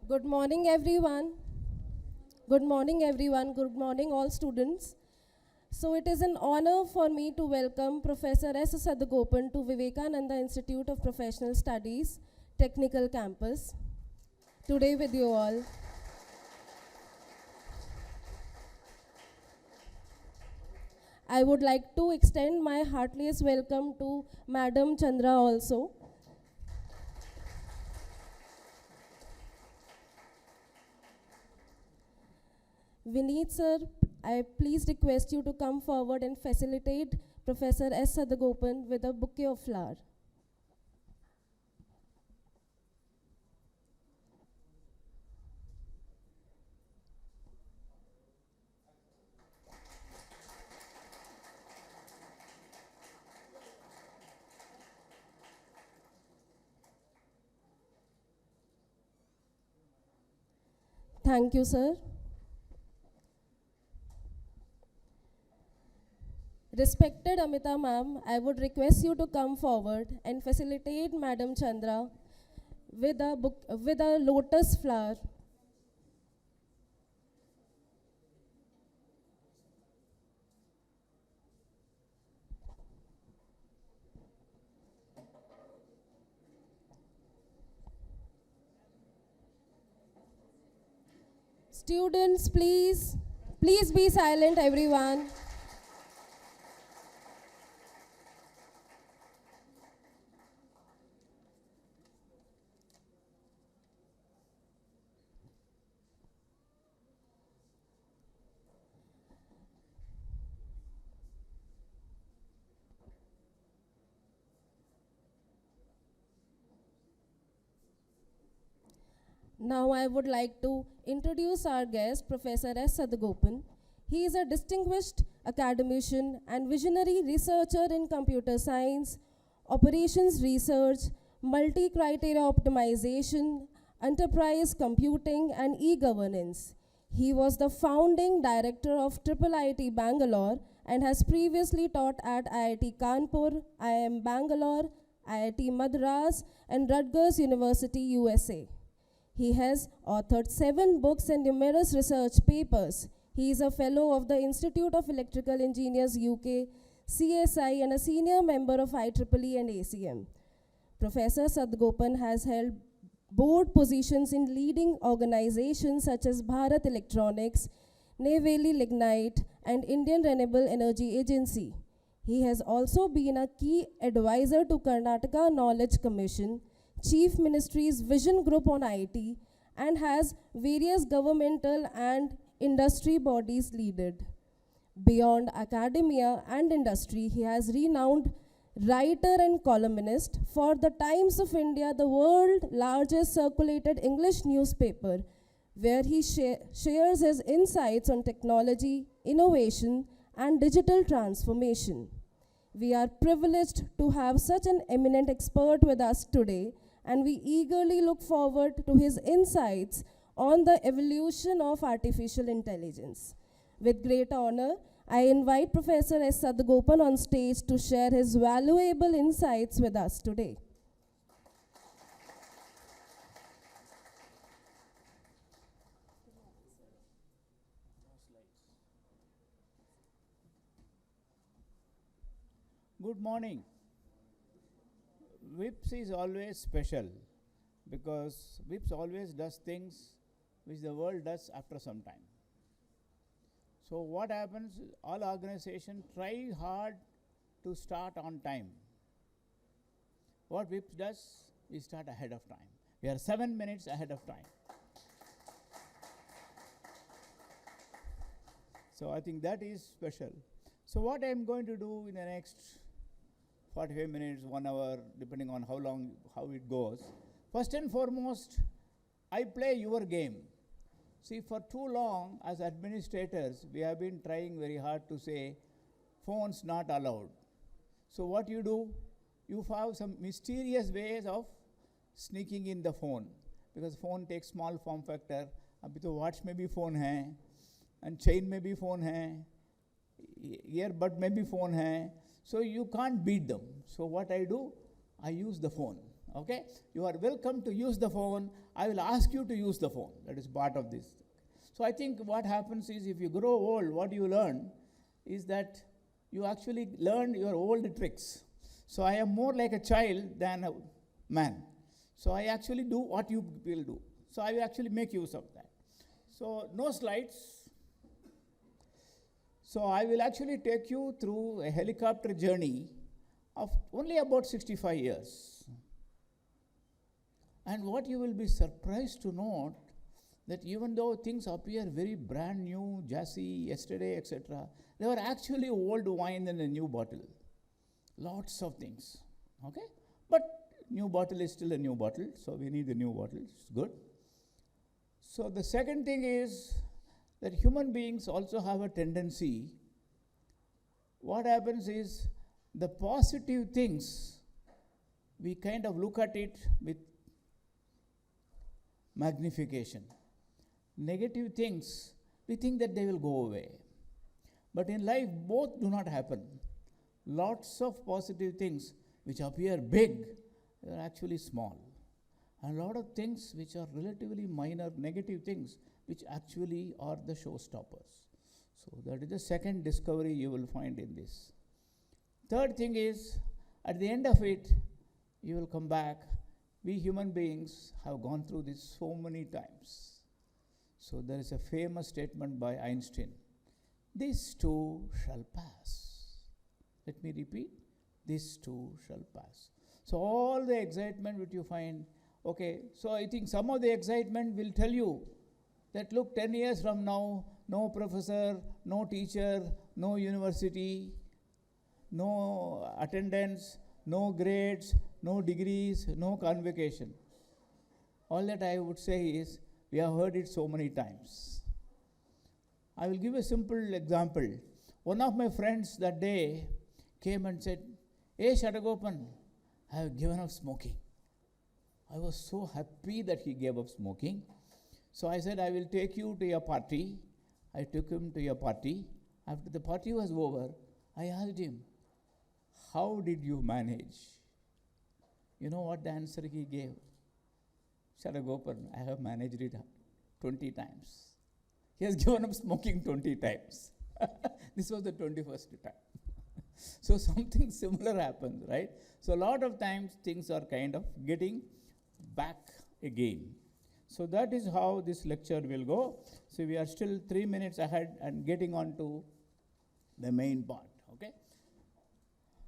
Good morning, everyone. Good morning, everyone. Good morning, all students. So it is an honor for me to welcome Professor S. Sadagopan to Vivekananda Institute of Professional Studies, Technical Campus, today with you all. I would like to extend my heartiest welcome to Madam Chandra also. Vineet sir, I please request you to come forward and facilitate Professor S. Sadagopan with a bouquet of flowers. Thank you, sir. Respected Amita ma'am, I would request you to come forward and facilitate Madam Chandra with a lotus flower. Students, please be silent, everyone. Now I would like to introduce our guest, Professor S. Sadagopan. He is a distinguished academician and visionary researcher in computer science, operations research, multi-criteria optimization, enterprise computing, and e-governance. He was the founding director of IIIT Bangalore and has previously taught at IIT Kanpur, IIM Bangalore, IIT Madras, and Rutgers University, USA. He has authored 7 books and numerous research papers. He is a fellow of the Institute of Electrical Engineers UK, CSI, and a senior member of IEEE and ACM. Professor Sadagopan has held board positions in leading organizations such as Bharat Electronics, Neyveli Lignite, and Indian Renewable Energy Agency. He has also been a key advisor to Karnataka Knowledge Commission, Chief Ministry's Vision Group on IT, and has various governmental and industry bodies leaded. Beyond academia and industry, he has renowned writer and columnist for the Times of India, the world's largest circulated English newspaper, where he shares his insights on technology, innovation, and digital transformation. We are privileged to have such an eminent expert with us today, and we eagerly look forward to his insights on the evolution of artificial intelligence. With great honor, I invite Professor S. Sadagopan on stage to share his valuable insights with us today. Good morning. WIPS is always special because WIPS always does things which the world does after some time. So what happens, all organizations try hard to start on time. What WIPS does is start ahead of time. We are 7 minutes ahead of time. So I think that is special. So what I am going to do in the next 45 minutes, 1 hour, depending on how it goes. First and foremost, I play your game. See, for too long, as administrators, we have been trying very hard to say, phones not allowed. So what you do, you have some mysterious ways of sneaking in the phone, because phone takes small form factor. अभी तो watch में भी phone है, and chain में भी phone है, earbud में भी phone है. So you can't beat them. So what I do, I use the phone. Okay? You are welcome to use the phone. I will ask you to use the phone. That is part of this. So I think what happens is if you grow old, what you learn is that you actually learn your old tricks. So I am more like a child than a man. So I actually do what you will do. So I will actually make use of that. So no slides. So I will actually take you through a helicopter journey of only about 65 years. And what you will be surprised to note that even though things appear very brand new, jazzy, yesterday, etc., they were actually old wine in a new bottle. Lots of things. Okay? But new bottle is still a new bottle, so we need a new bottle. It's good. So the second thing is that human beings also have a tendency. What happens is the positive things, we kind of look at it with magnification. Negative things, we think that they will go away. But in life, both do not happen. Lots of positive things which appear big, they are actually small. And a lot of things which are relatively minor, negative things, which actually are the showstoppers. So that is the second discovery you will find in this. Third thing is, at the end of it, you will come back. We human beings have gone through this so many times. So there is a famous statement by Einstein. This too shall pass. Let me repeat. This too shall pass. So all the excitement which you find, okay, so I think some of the excitement will tell you that look, 10 years from now, no professor, no teacher, no university, no attendance, no grades, no degrees, no convocation. All that I would say is, we have heard it so many times. I will give a simple example. One of my friends that day came and said, "Hey Sadagopan, I have given up smoking." I was so happy that he gave up smoking. So I said, "I will take you to your party." I took him to your party. After the party was over, I asked him, "How did you manage?" You know what the answer he gave? "Sadagopan, I have managed it 20 times. He has given up smoking 20 times. This was the 21st time. So something similar happens, right? So a lot of times things are kind of getting back again. So that is how this lecture will go. So we are still 3 minutes ahead and getting on to the main part, okay?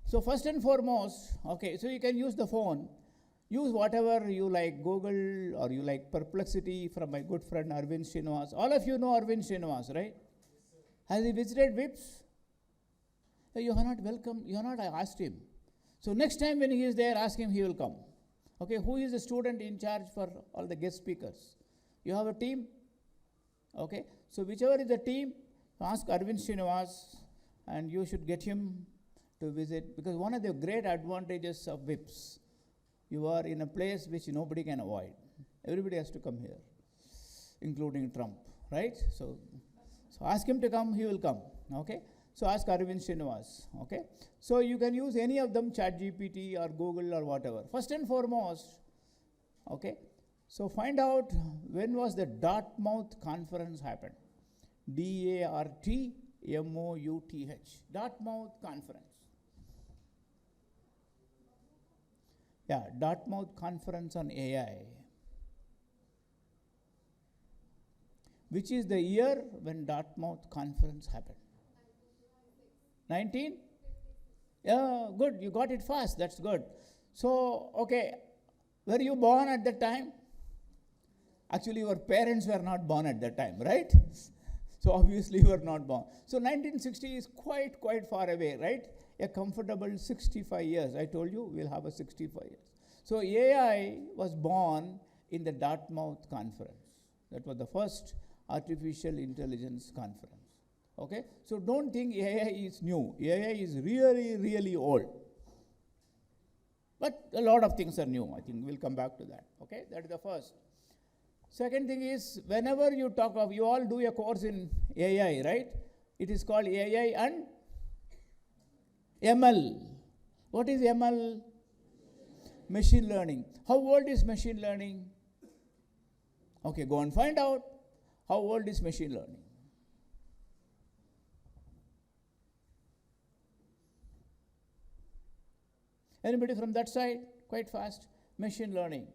So first and foremost, okay, so you can use the phone. Use whatever you like, Google or you like Perplexity from my good friend Arvind Srinivas. All of you know Arvind Srinivas, right? Has he visited VIPS? You are not welcome, you are not, I asked him. So next time when he is there, ask him, he will come. Okay, who is the student in charge for all the guest speakers? You have a team? Okay, so whichever is the team, ask Arvind Srinivas and you should get him to visit, because one of the great advantages of VIPS, you are in a place which nobody can avoid. Everybody has to come here, including Trump, right? So ask him to come, he will come, okay? So ask Arvind Srinivas, okay? So you can use any of them, ChatGPT or Google or whatever. First and foremost, okay? So find out when was the Dartmouth conference happened. D-A-R-T-M-O-U-T-H, Dartmouth conference. Yeah, Dartmouth conference on AI. Which is the year when Dartmouth conference happened? 19? Yeah, good, you got it fast, that's good. So, okay, were you born at that time? Actually, your parents were not born at that time, right? So obviously you were not born. So 1960 is quite far away, right? A comfortable 65 years. I told you we'll have a 65 years. So AI was born in the Dartmouth conference. That was the first artificial intelligence conference. Okay? So don't think AI is new. AI is really old. But a lot of things are new. I think we'll come back to that. Okay? That is the first. Second thing is, whenever you talk of, you all do a course in AI, right? It is called AI and ML. What is ML? Machine learning. How old is machine learning? Okay, go and find out how old is machine learning. Anybody from that side? Quite fast. Machine learning.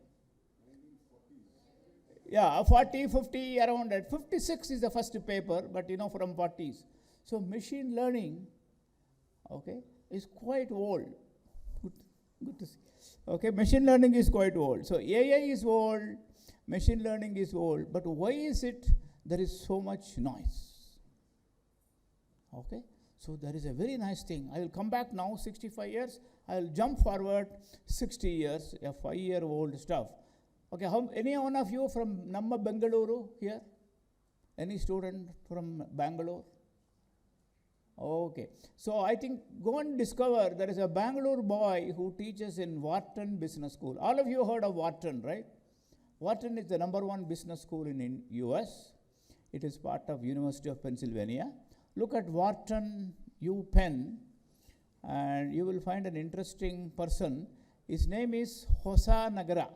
Yeah, 40, 50, around that. 56 is the first paper, but from 40s. So machine learning, okay, is quite old. Good to see. Okay, machine learning is quite old. So AI is old, machine learning is old, but why is it there is so much noise? Okay, so there is a very nice thing. I will come back now, 65 years. I will jump forward 60 years, a 5-year-old stuff. Okay, any one of you from Namma Bengaluru here? Any student from Bangalore? Okay, so I think go and discover there is a Bangalore boy who teaches in Wharton Business School. All of you heard of Wharton, right? Wharton is the #1 business school in US. It is part of University of Pennsylvania. Look at Wharton U Penn, and you will find an interesting person. His name is Hosanagara.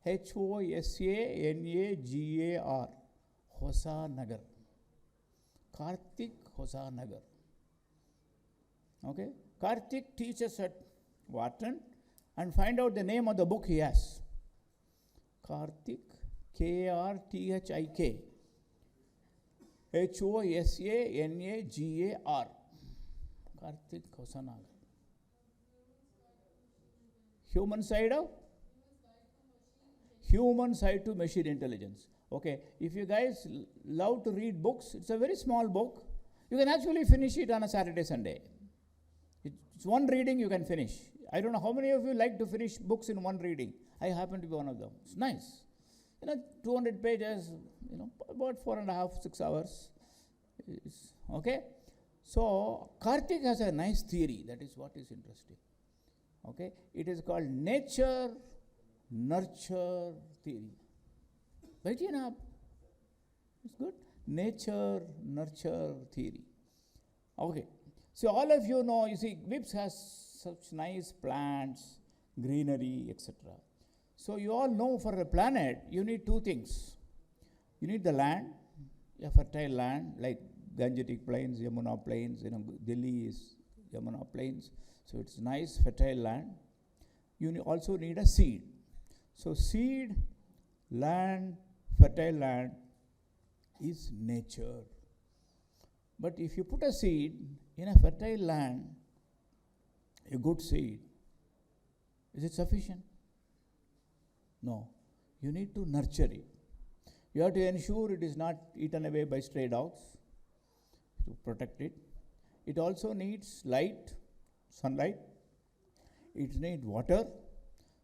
Hosanagar. Hosanagar. Karthik Hosanagar. Okay, Karthik teaches at Wharton, and find out the name of the book he has. Karthik, Karthik, Hosanagar. Karthik Hosanagar. Human side to machine intelligence. Okay, if you guys love to read books, it's a very small book. You can actually finish it on a Saturday, Sunday. It's one reading you can finish. I don't know how many of you like to finish books in one reading. I happen to be one of them. It's nice. 200 pages, about 4.5, 6 hours. Okay? So, Karthik has a nice theory. That is what is interesting. Okay? It is called nature-nurture theory. Right here, it's good. Nature-nurture theory. Okay. So all of you know, VIPS has such nice plants, greenery, etc. So you all know for a planet, you need two things. You need the land, a fertile land, like Gangetic Plains, Yamuna Plains, Delhi is Yamuna Plains. So it's nice, fertile land. You also need a seed. So seed, land, fertile land is nature. But if you put a seed in a fertile land, a good seed, is it sufficient? No. You need to nurture it. You have to ensure it is not eaten away by stray dogs to protect it. It also needs light, sunlight. It needs water.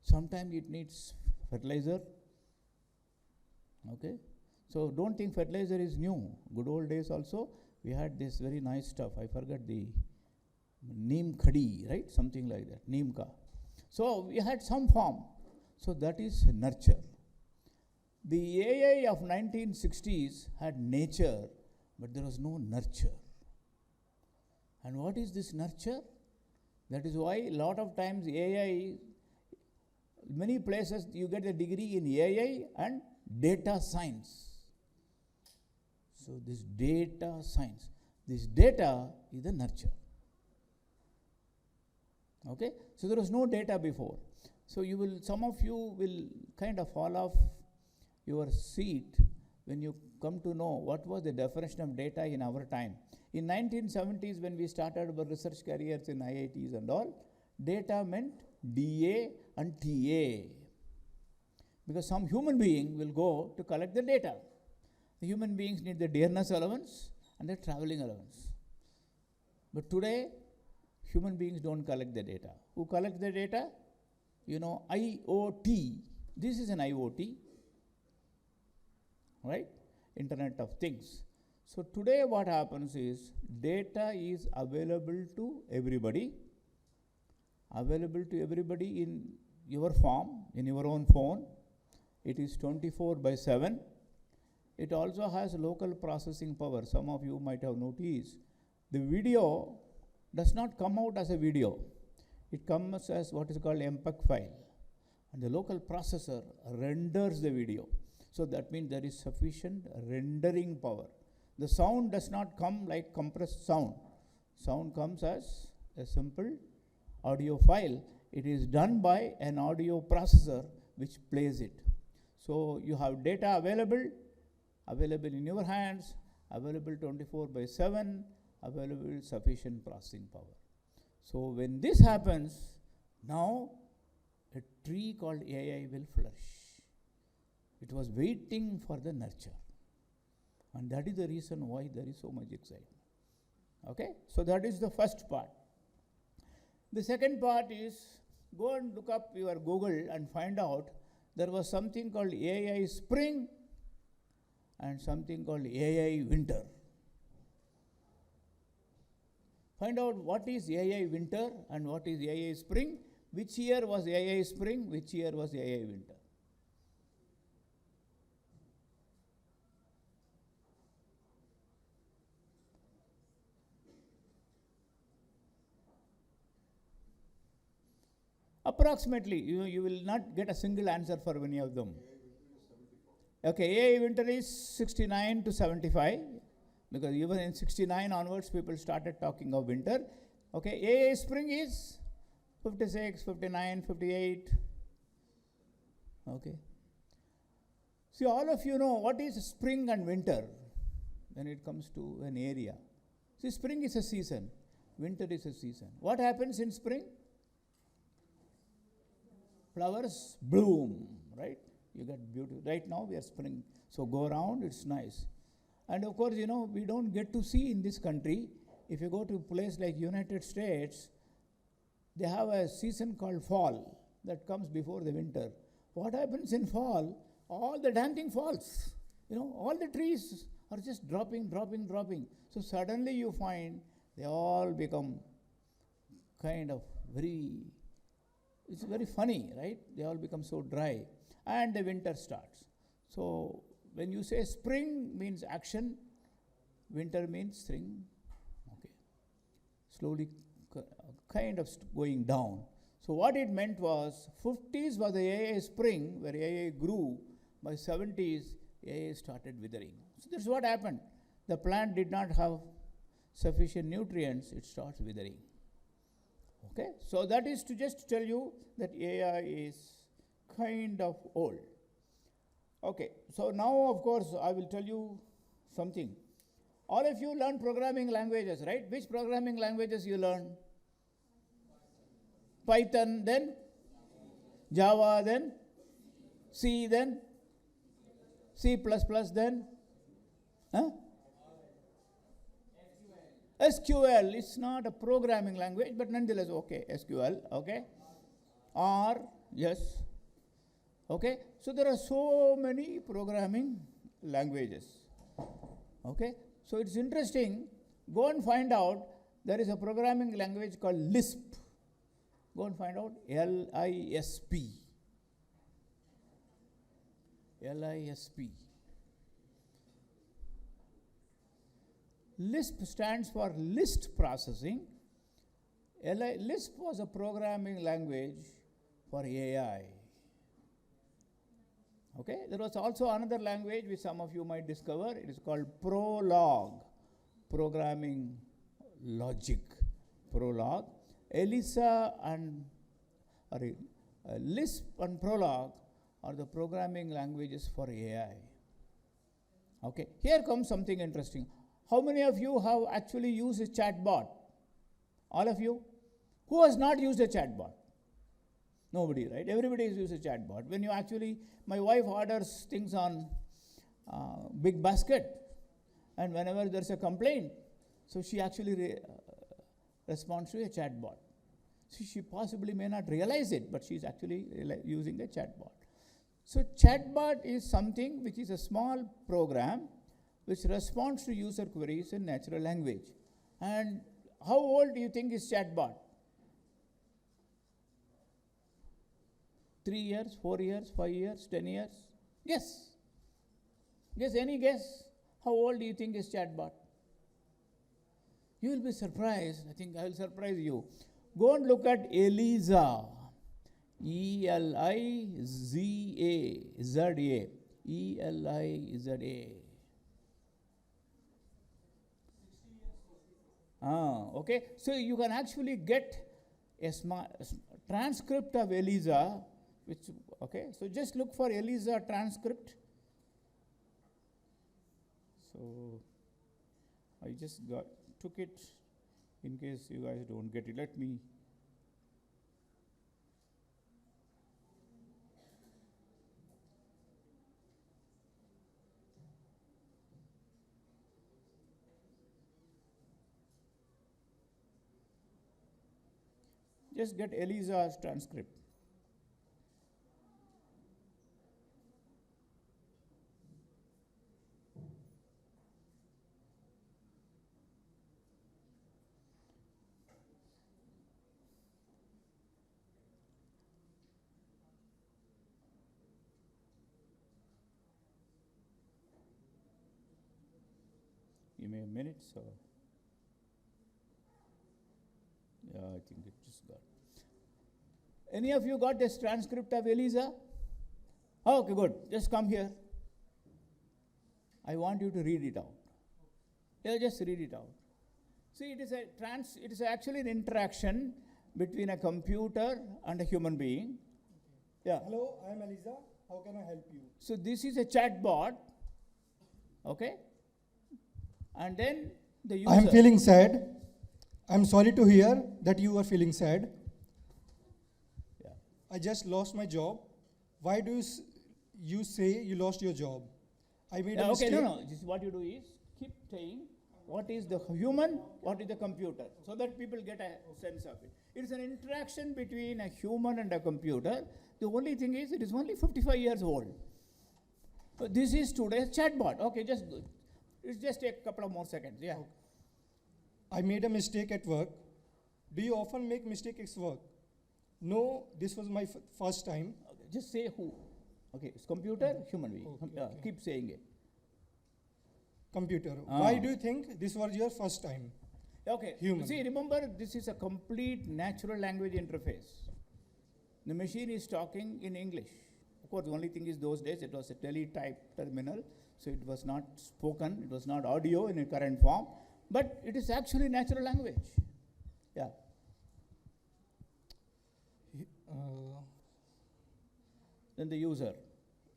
Sometimes it needs fertilizer. Okay? So don't think fertilizer is new. Good old days also, we had this very nice stuff. I forgot the neem khadi, right? Something like that, neem ka. So we had some form. So that is nurture. The AI of 1960s had nature, but there was no nurture. And what is this nurture? That is why a lot of times AI, many places you get a degree in AI and data science. So this data science, this data is the nurture. Okay? So there was no data before. So some of you will kind of fall off your seat when you come to know what was the definition of data in our time. In 1970s, when we started our research careers in IITs and all, data meant DA and TA. Because some human being will go to collect the data. The human beings need the dearness allowance and the traveling allowance. But today, human beings don't collect the data. Who collects the data? IoT. This is an IoT, right? Internet of Things. So today what happens is data is available to everybody in your form, in your own phone. It is 24/7. It also has local processing power. Some of you might have noticed the video does not come out as a video. It comes as what is called MPEG file. and the local processor renders the video. So that means there is sufficient rendering power. The sound does not come like compressed sound. Sound comes as a simple audio file. It is done by an audio processor which plays it. So you have data available in your hands, available 24/7, available sufficient processing power. So when this happens, now a tree called AI will flourish. It was waiting for the nurture. And that is the reason why there is so much excitement. Okay? So that is the first part. The second part is, go and look up your Google and find out there was something called AI Spring and something called AI Winter. Find out what is AI Winter and what is AI Spring. Which year was AI Spring, which year was AI Winter. Approximately, you will not get a single answer for any of them. Okay, AI Winter is 69 to 75, because even in 69 onwards, people started talking of winter. Okay, AI Spring is 56, 59, 58. Okay. See, all of you know what is spring and winter when it comes to an area. See, spring is a season, winter is a season. What happens in spring? Flowers bloom, right? You get beauty. Right now we are spring, so go around, it's nice. And of course, we don't get to see in this country. If you go to a place like United States, they have a season called fall that comes before the winter. What happens in fall? All the damn thing falls. All the trees are just dropping. So suddenly you find they all become kind of it's very funny, right? They all become so dry. And the winter starts. So when you say spring means action, winter means spring. Okay. Slowly kind of going down. So what it meant was, 50s was the AI spring, where AI grew. By 70s, AI started withering. So that's what happened. The plant did not have sufficient nutrients, it starts withering. Okay, so that is to just tell you that AI is kind of old. Okay, so now of course I will tell you something. All of you learn programming languages, right? Which programming languages you learn? Python, then Java, then C, then C++, then SQL. It's not a programming language, but nonetheless, okay, SQL, okay. R, yes, okay. So there are so many programming languages, okay. So it's interesting. Go and find out. There is a programming language called Lisp. Go and find out. L-I-S-P. L-I-S-P. Lisp stands for list processing. Lisp was a programming language for AI. Okay, there was also another language which some of you might discover. It is called Prolog, programming logic. Prolog. Lisp and Prolog are the programming languages for AI. Okay, here comes something interesting. How many of you have actually used a chatbot? All of you? Who has not used a chatbot? Nobody, right? Everybody has used a chatbot. When you actually, my wife orders things on Big Basket, and whenever there's a complaint, so she actually responds to a chatbot. So she possibly may not realize it, but she's actually using a chatbot. So chatbot is something which is a small program which responds to user queries in natural language. And how old do you think is chatbot? 3 years, 4 years, 5 years, 10 years? Guess. Guess, any guess? How old do you think is chatbot? You will be surprised. I think I will surprise you. Go and look at ELIZA. Eliza. Eliza. Okay. So you can actually get a transcript of Eliza, which, okay. So just look for Eliza transcript. So I just took it in case you guys don't get it. Let me. Just get Eliza's transcript. Give me a minute, so. Yeah, I think it just got. Any of you got this transcript of Eliza? Oh, okay, good. Just come here. I want you to read it out. Yeah, just read it out. See, it is actually an interaction between a computer and a human being. Yeah. Hello, I am Eliza. How can I help you? So this is a chat bot. Okay? And then the user. I am feeling sad. I am sorry to hear that you are feeling sad. Yeah. I just lost my job. Why do you say you lost your job? I made a okay, mistake. no. This is what you do is keep saying what is the human, what is the computer, so that people get a sense of it. It is an interaction between a human and a computer. The only thing is it is only 55 years old. So this is today's chatbot. Okay, it's just a couple of more seconds. Yeah. Okay. I made a mistake at work. Do you often make mistakes at work? No, this was my first time. Okay, just say who. Okay, it's computer, human being. Okay. Keep saying it. Computer. Why do you think this was your first time? Okay. Human. See, remember, this is a complete natural language interface. The machine is talking in English. Of course, the only thing is those days it was a teletype terminal, so it was not spoken, it was not audio in a current form, but it is actually natural language. Yeah. Then the user.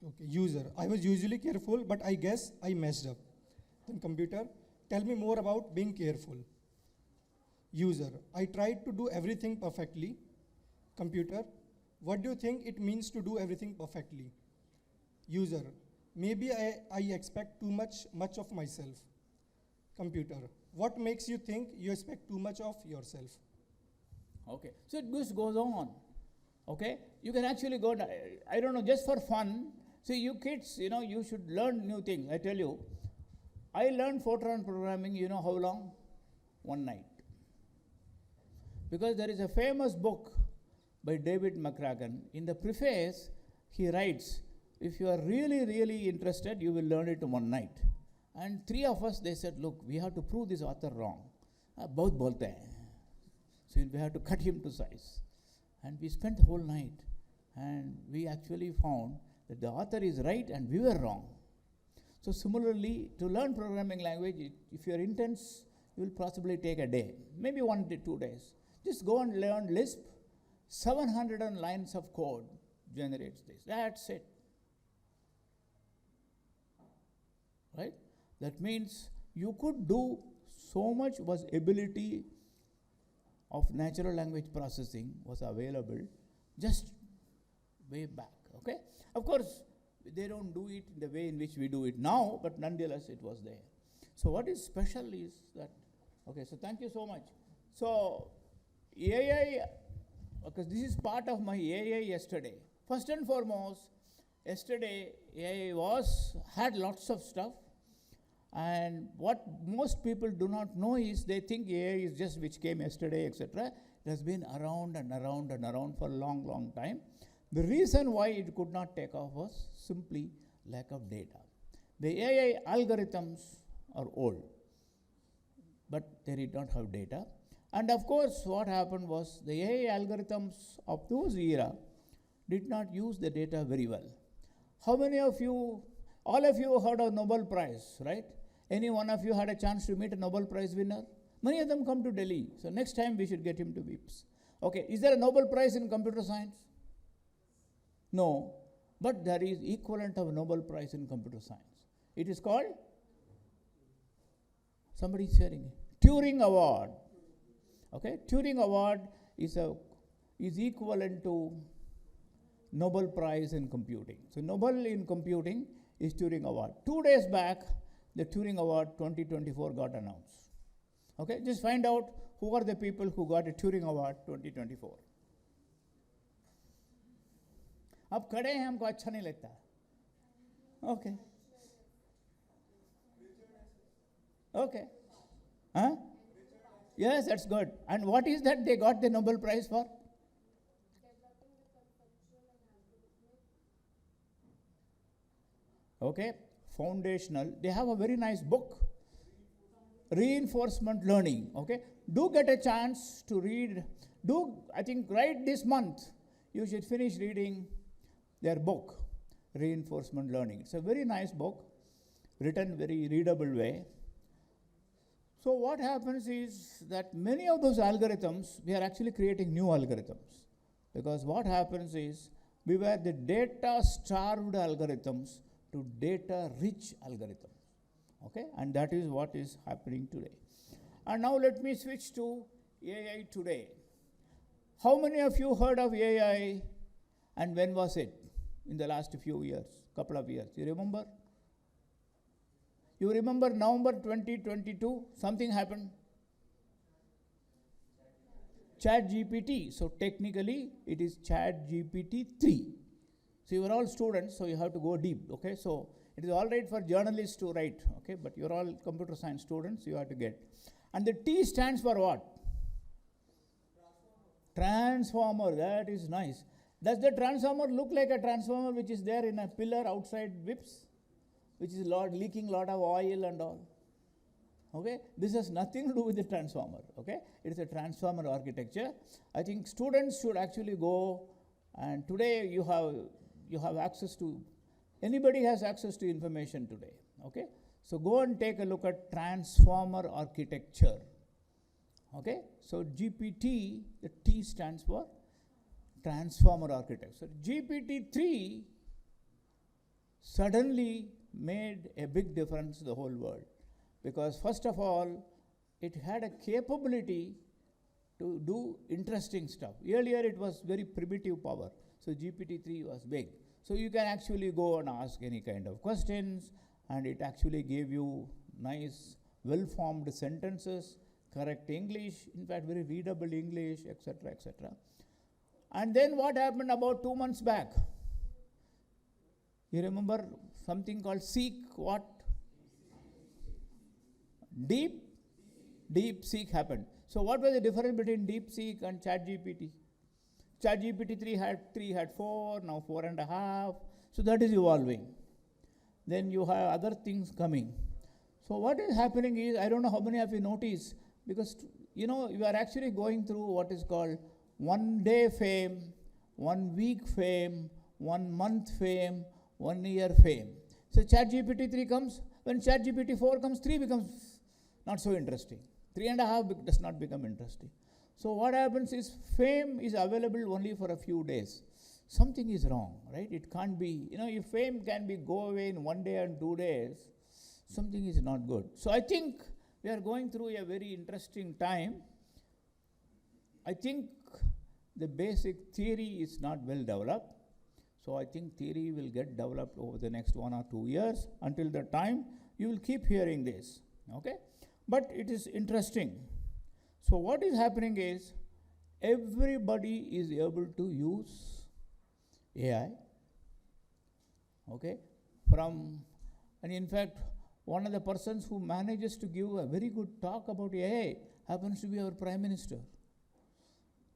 Okay, user. I was usually careful, but I guess I messed up. Then computer, tell me more about being careful. User, I tried to do everything perfectly. Computer, what do you think it means to do everything perfectly? User, maybe I expect too much of myself. Computer, what makes you think you expect too much of yourself? Okay, so it goes on. Okay, you can actually go, I don't know, just for fun. See, you kids, you should learn new things. I tell you, I learned Fortran programming, you know how long? One night. Because there is a famous book by David McCracken. In the preface, he writes, if you are really, really interested, you will learn it in one night. And three of us, they said, look, we have to prove this author wrong. Both bolte hain. So we have to cut him to size. And we spent the whole night. And we actually found that the author is right and we were wrong. So similarly, to learn programming language, if you are intense, you will possibly take a day, maybe 1 to 2 days. Just go and learn Lisp. 700 lines of code generates this. That's it. Right? That means you could do so much was ability of natural language processing was available just way back. Okay? Of course, they don't do it in the way in which we do it now, but nonetheless it was there. So what is special is that, okay, so thank you so much. So AI, because this is part of my AI yesterday. First and foremost, yesterday AI had lots of stuff, and what most people do not know is they think AI is just which came yesterday, etc. It has been around and around and around for a long, long time. The reason why it could not take off was simply lack of data. The AI algorithms are old, but they did not have data. And of course, what happened was the AI algorithms of those era did not use the data very well. How many of you, all of you heard of Nobel Prize, right? Any one of you had a chance to meet a Nobel Prize winner? Many of them come to Delhi. So next time we should get him to VIPS. Okay, is there a Nobel Prize in computer science? No, but there is equivalent of Nobel Prize in computer science. It is called, somebody is sharing it, Turing Award. Okay, Turing Award is equivalent to Nobel Prize in computing. So Nobel in computing is Turing Award. 2 days back, the Turing Award 2024 got announced. Okay, just find out who are the people who got a Turing Award 2024. अब खड़े हैं हमको अच्छा नहीं लगता. Okay. Okay. Huh? Yes, that's good. And what is that they got the Nobel Prize for? Okay, foundational. They have a very nice book, Reinforcement Learning. Okay, do get a chance to read. I think right this month, you should finish reading their book, Reinforcement Learning. It's a very nice book, written very readable way. So what happens is that many of those algorithms, we are actually creating new algorithms. Because what happens is, we were the data-starved algorithms to data-rich algorithms. Okay, and that is what is happening today. And now let me switch to AI today. How many of you heard of AI and when was it? In the last few years, couple of years. You remember? You remember November 2022, something happened? ChatGPT. So technically, it is ChatGPT 3. So you are all students, so you have to go deep, okay? So it is all right for journalists to write, okay? But you're all computer science students, you have to get. And the T stands for what? Transformer. That is nice. Does the transformer look like a transformer which is there in a pillar outside VIPS, which is leaking lot of oil and all? Okay, this has nothing to do with the transformer. Okay, it is a transformer architecture. I think students should actually go, and today you have access to, anybody has access to information today. Okay, so go and take a look at transformer architecture. Okay, so GPT, the T stands for transformer architecture. GPT-3 suddenly made a big difference to the whole world. Because first of all, it had a capability to do interesting stuff. Earlier it was very primitive power. So GPT-3 was big. So you can actually go and ask any kind of questions, and it actually gave you nice, well-formed sentences, correct English, in fact very readable English, etc., etc. And then what happened about 2 months back? You remember something called Seek what? DeepSeek happened. So what was the difference between DeepSeek and ChatGPT? ChatGPT 3 had 4, now 4.5. So that is evolving. Then you have other things coming. So what is happening is, I don't know how many of you notice, because you know, you are actually going through what is called 1 day fame, 1 week fame, 1 month fame, 1 year fame. So ChatGPT 3 comes, when ChatGPT 4 comes, 3 becomes not so interesting. 3.5 does not become interesting. So what happens is, fame is available only for a few days. Something is wrong, right? It can't be, you know, if fame can be go away in 1 day and 2 days, something is not good. So I think we are going through a very interesting time. I think the basic theory is not well developed. So I think theory will get developed over the next 1 or 2 years. Until that time, you will keep hearing this, okay? But it is interesting. So what is happening is, everybody is able to use AI, okay? And in fact, one of the persons who manages to give a very good talk about AI happens to be our Prime Minister.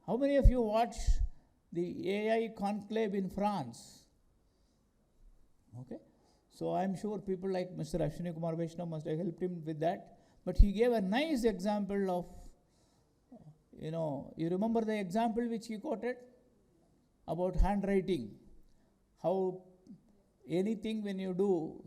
How many of you watched the AI conclave in France? Okay, so I'm sure people like Mr. Ashwini Kumar Vaishnav must have helped him with that. But he gave a nice example of, you know, you remember the example which he quoted? about handwriting. How anything when you do,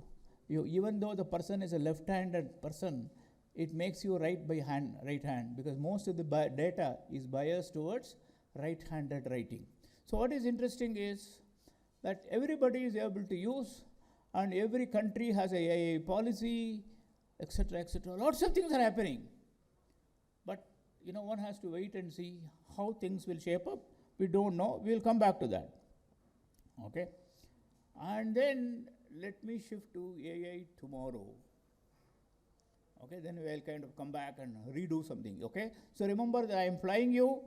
even though the person is a left-handed person, it makes you write by right hand, because most of the data is biased towards right-handed writing. So what is interesting is that everybody is able to use, and every country has a AI policy, etc., etc. Lots of things are happening. But one has to wait and see how things will shape up. We don't know. We'll come back to that. Okay? And then let me shift to AI tomorrow. Okay, then we'll kind of come back and redo something. Okay? So remember that I am flying you,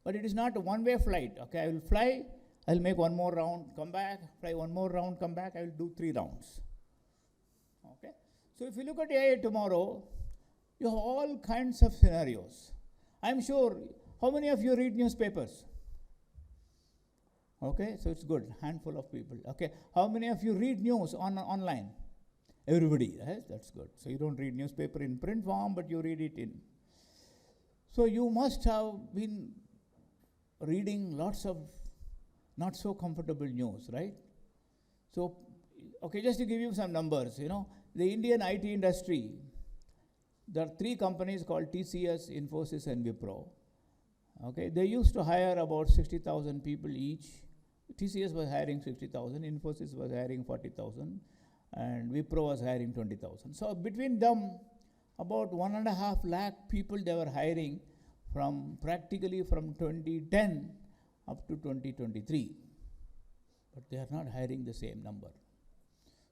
but it is not a one-way flight. Okay, I will fly, I'll make one more round, come back, fly one more round, come back, I will do 3 rounds. Okay? So if you look at AI tomorrow, you have all kinds of scenarios. I'm sure, how many of you read newspapers? Okay, so it's good, handful of people. Okay, how many of you read news online? Everybody, right? That's good. So you don't read newspaper in print form, but you read it in. So you must have been reading lots of not so comfortable news, right? So, okay, just to give you some numbers, the Indian IT industry, there are 3 companies called TCS, Infosys, and Wipro. Okay, they used to hire about 60,000 people each. TCS was hiring 60,000, Infosys was hiring 40,000, and Wipro was hiring 20,000. So between them, about 1.5 lakh people they were hiring practically from 2010 up to 2023. But they are not hiring the same number.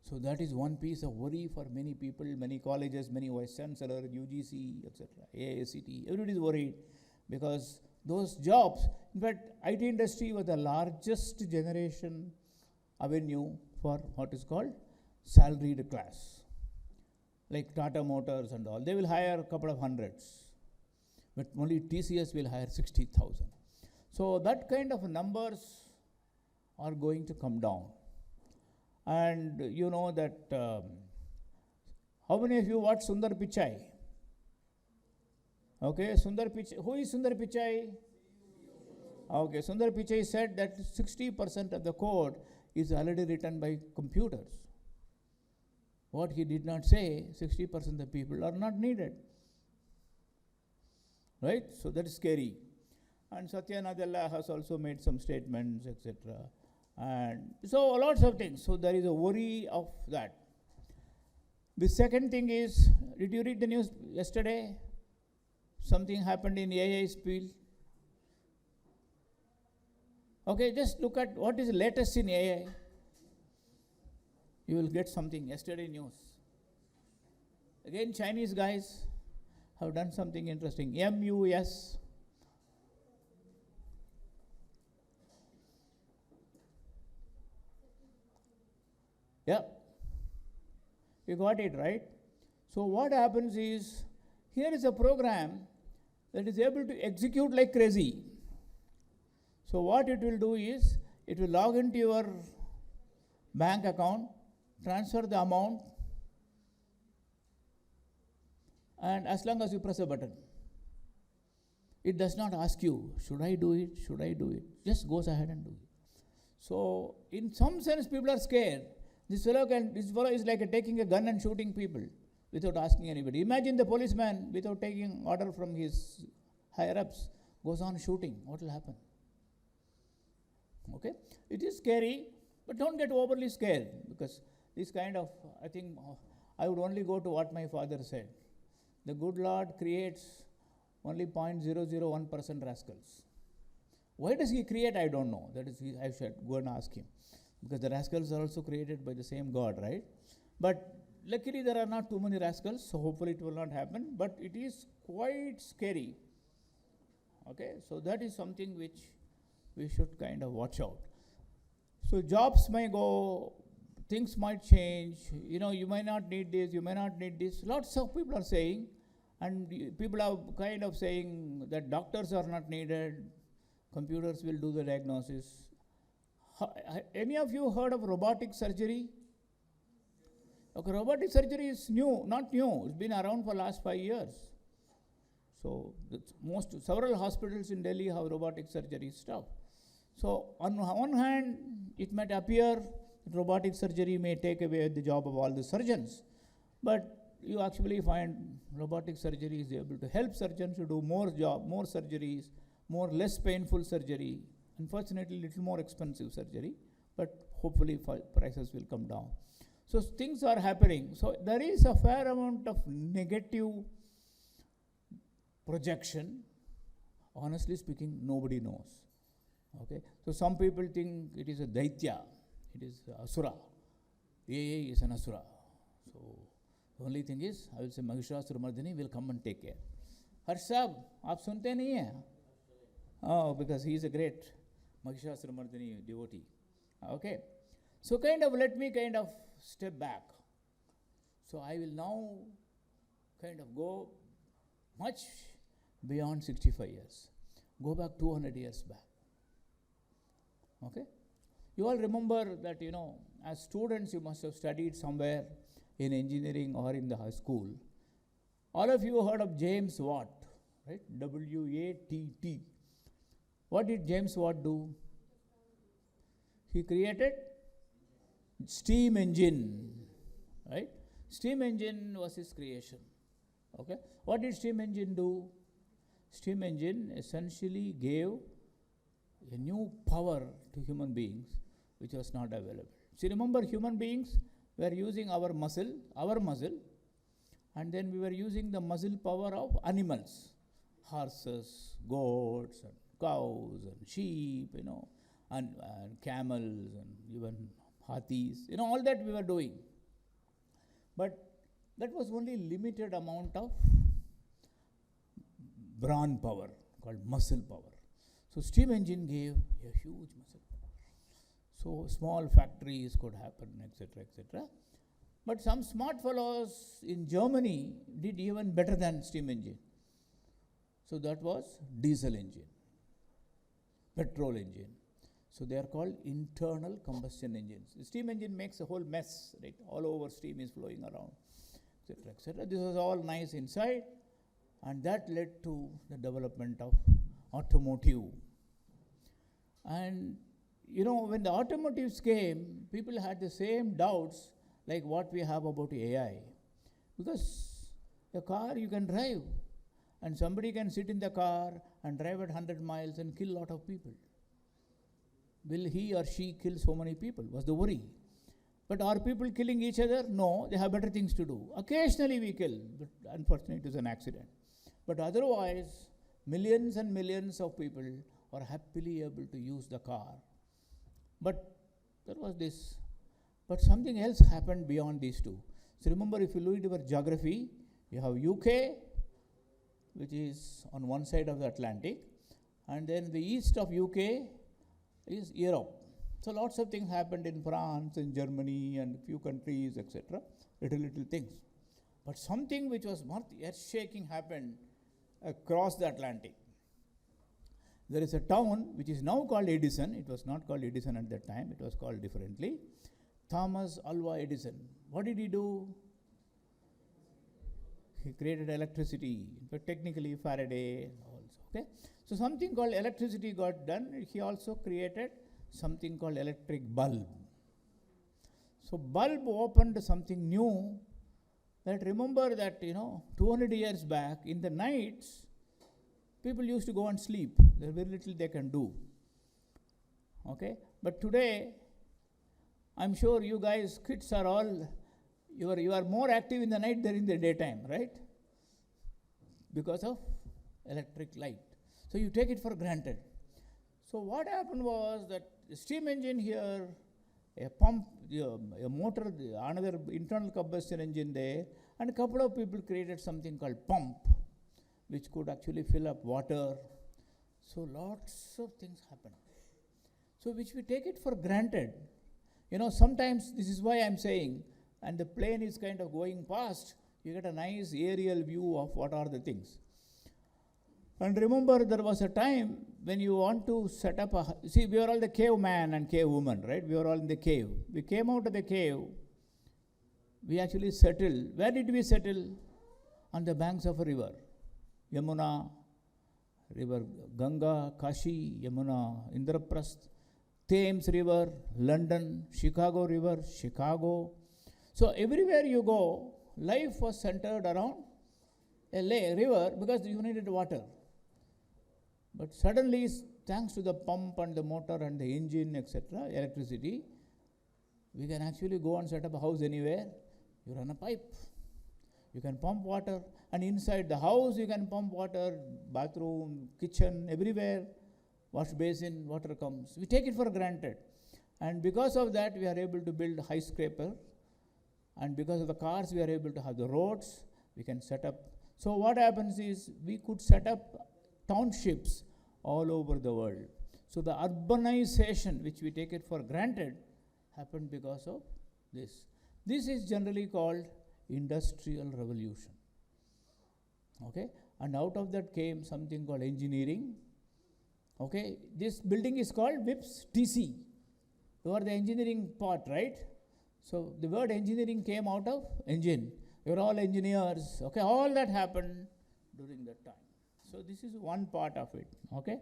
So that is one piece of worry for many people, many colleges, many vice chancellors, UGC, etc., AICT. Everybody is worried because those jobs, in fact, IT industry was the largest generation avenue for what is called salaried class, like Tata Motors and all. They will hire a couple of hundreds, but only TCS will hire 60,000. So that kind of numbers are going to come down. And you know that, how many of you watch Sundar Pichai? Okay, Sundar Pichai. Who is Sundar Pichai? Okay, Sundar Pichai said that 60% of the code is already written by computers. What he did not say, 60% of the people are not needed. Right? So that is scary. And Satya Nadella has also made some statements, etc. And so lots of things. So there is a worry of that. The second thing is, did you read the news yesterday? Something happened in AI's field. Okay, just look at what is the latest in AI. You will get something. Yesterday news. Again, Chinese guys have done something interesting. MUS. Yeah. You got it, right? So what happens is, here is a program that is able to execute like crazy. So what it will do is, it will log into your bank account, transfer the amount, and as long as you press a button, it does not ask you, should I do it, should I do it? Just goes ahead and do it. So in some sense, people are scared. This fellow is like taking a gun and shooting people without asking anybody. Imagine the policeman, without taking order from his higher-ups, goes on shooting. What will happen? Okay? It is scary, but don't get overly scared, because this kind of, I think, I would only go to what my father said. The good Lord creates only 0.001% rascals. Why does he create? I don't know. That is, I should go and ask him. Because the rascals are also created by the same God, right? But luckily there are not too many rascals, so hopefully it will not happen. But it is quite scary. Okay, so that is something which we should kind of watch out. So jobs may go, things might change. You may not need this, you may not need this. Lots of people are saying, and people are kind of saying that doctors are not needed, computers will do the diagnosis. Any of you heard of robotic surgery? Okay, robotic surgery is new, not new. It's been around for the last 5 years. So several hospitals in Delhi have robotic surgery stuff. So on one hand, it might appear that robotic surgery may take away the job of all the surgeons, but you actually find robotic surgery is able to help surgeons to do more surgeries, less painful surgery, unfortunately little more expensive surgery, but hopefully prices will come down. So things are happening. So there is a fair amount of negative projection. Honestly speaking, nobody knows. Okay, so some people think it is a daitya, it is asura. AI is an asura. So the only thing is, I will say Mahishasuramarddini will come and take care. Harsh Sahab, aap sunte nahi hai? Oh, because he is a great Mahishasuramarddini devotee. Okay, so let me step back. So I will now go much beyond 65 years. Go back 200 years back. Okay? You all remember that, as students you must have studied somewhere in engineering or in the high school. All of you heard of James Watt, right? W-A-T-T. What did James Watt do? He created steam engine, right? Steam engine was his creation. Okay? What did steam engine do? Steam engine essentially gave a new power to human beings which was not available. So remember, human beings were using our muscle, and then we were using the muscle power of animals, horses, goats, and cows, and sheep, and camels, and even hathis, all that we were doing. But that was only limited amount of brawn power, called muscle power. So steam engine gave a huge muscle power. So small factories could happen, etc., etc. But some smart fellows in Germany did even better than steam engine. So that was diesel engine, petrol engine. So they are called internal combustion engines. The steam engine makes a whole mess, right? All over steam is flowing around, etc., etc. This was all nice inside, and that led to the development of automotive. And when the automotives came, people had the same doubts like what we have about AI. Because a car you can drive, and somebody can sit in the car and drive at 100 miles and kill a lot of people. Will he or she kill so many people? Was the worry. But are people killing each other? No, they have better things to do. Occasionally we kill, but unfortunately it is an accident. But otherwise, millions and millions of people are happily able to use the car. But there was this. But something else happened beyond these two. So remember, if you look at your geography, you have UK, which is on one side of the Atlantic, and then the east of UK is Europe. So lots of things happened in France and Germany and a few countries, etc. Little things. But something which was more earth-shaking happened across the Atlantic. There is a town which is now called Edison. It was not called Edison at that time. It was called differently. Thomas Alva Edison. What did he do? He created electricity, but technically Faraday also. Okay? So something called electricity got done. He also created something called electric bulb. So bulb opened something new. That remember that 200 years back in the nights, people used to go and sleep. There's very little they can do. Okay, but today, I'm sure you guys, kids are all, you are more active in the night than in the daytime, right? Because of electric light. So you take it for granted. So what happened was that the steam engine here, a pump, a motor, another internal combustion engine there, and a couple of people created something called pump, which could actually fill up water. So lots of things happened. So which we take it for granted. Sometimes this is why I'm saying, and the plane is kind of going past, you get a nice aerial view of what are the things. And remember, there was a time when you want to set up we were all the caveman and cavewoman, right? We were all in the cave. We came out of the cave. We actually settled. Where did we settle? On the banks of a river. Yamuna, river Ganga, Kashi, Yamuna, Indraprasth, Thames River, London, Chicago River, Chicago. So everywhere you go, life was centered around a river because you needed water. But suddenly, thanks to the pump and the motor and the engine, etc., electricity, we can actually go and set up a house anywhere. You run a pipe. You can pump water, and inside the house you can pump water, bathroom, kitchen, everywhere, wash basin, water comes. We take it for granted. And because of that, we are able to build high scraper. And because of the cars, we are able to have the roads. We can set up. So what happens is, we could set up townships all over the world. So the urbanization, which we take it for granted, happened because of this. This is generally called industrial revolution. Okay, and out of that came something called engineering. Okay, this building is called WIPS TC. You are the engineering part, right? So the word engineering came out of engine. You're all engineers. Okay, all that happened during that time. So this is one part of it. Okay.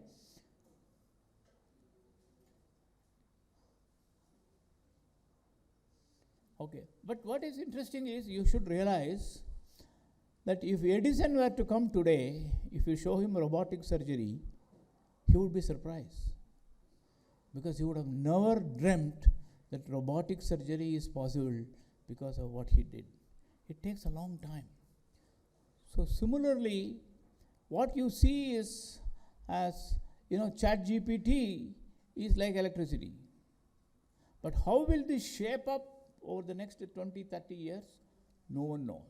Okay, but what is interesting is, you should realize that if Edison were to come today, if you show him robotic surgery, he would be surprised, because he would have never dreamt that robotic surgery is possible because of what he did. It takes a long time. So similarly, what you see is, as ChatGPT is like electricity. But how will this shape up over the next 20, 30 years? No one knows.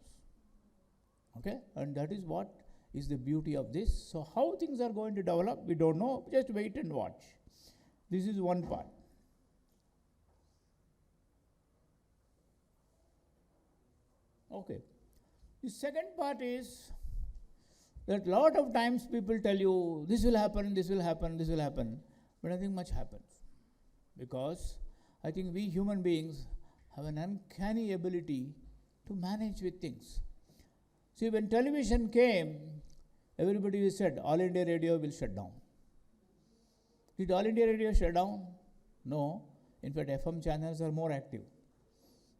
Okay? And that is what is the beauty of this. So how things are going to develop, we don't know. Just wait and watch. This is one part. Okay. The second part is that a lot of times people tell you, this will happen, this will happen, this will happen. But nothing much happens. Because I think we human beings have an uncanny ability to manage with things. See, when television came, everybody said, All India Radio will shut down. Did All India Radio shut down? No. In fact, FM channels are more active,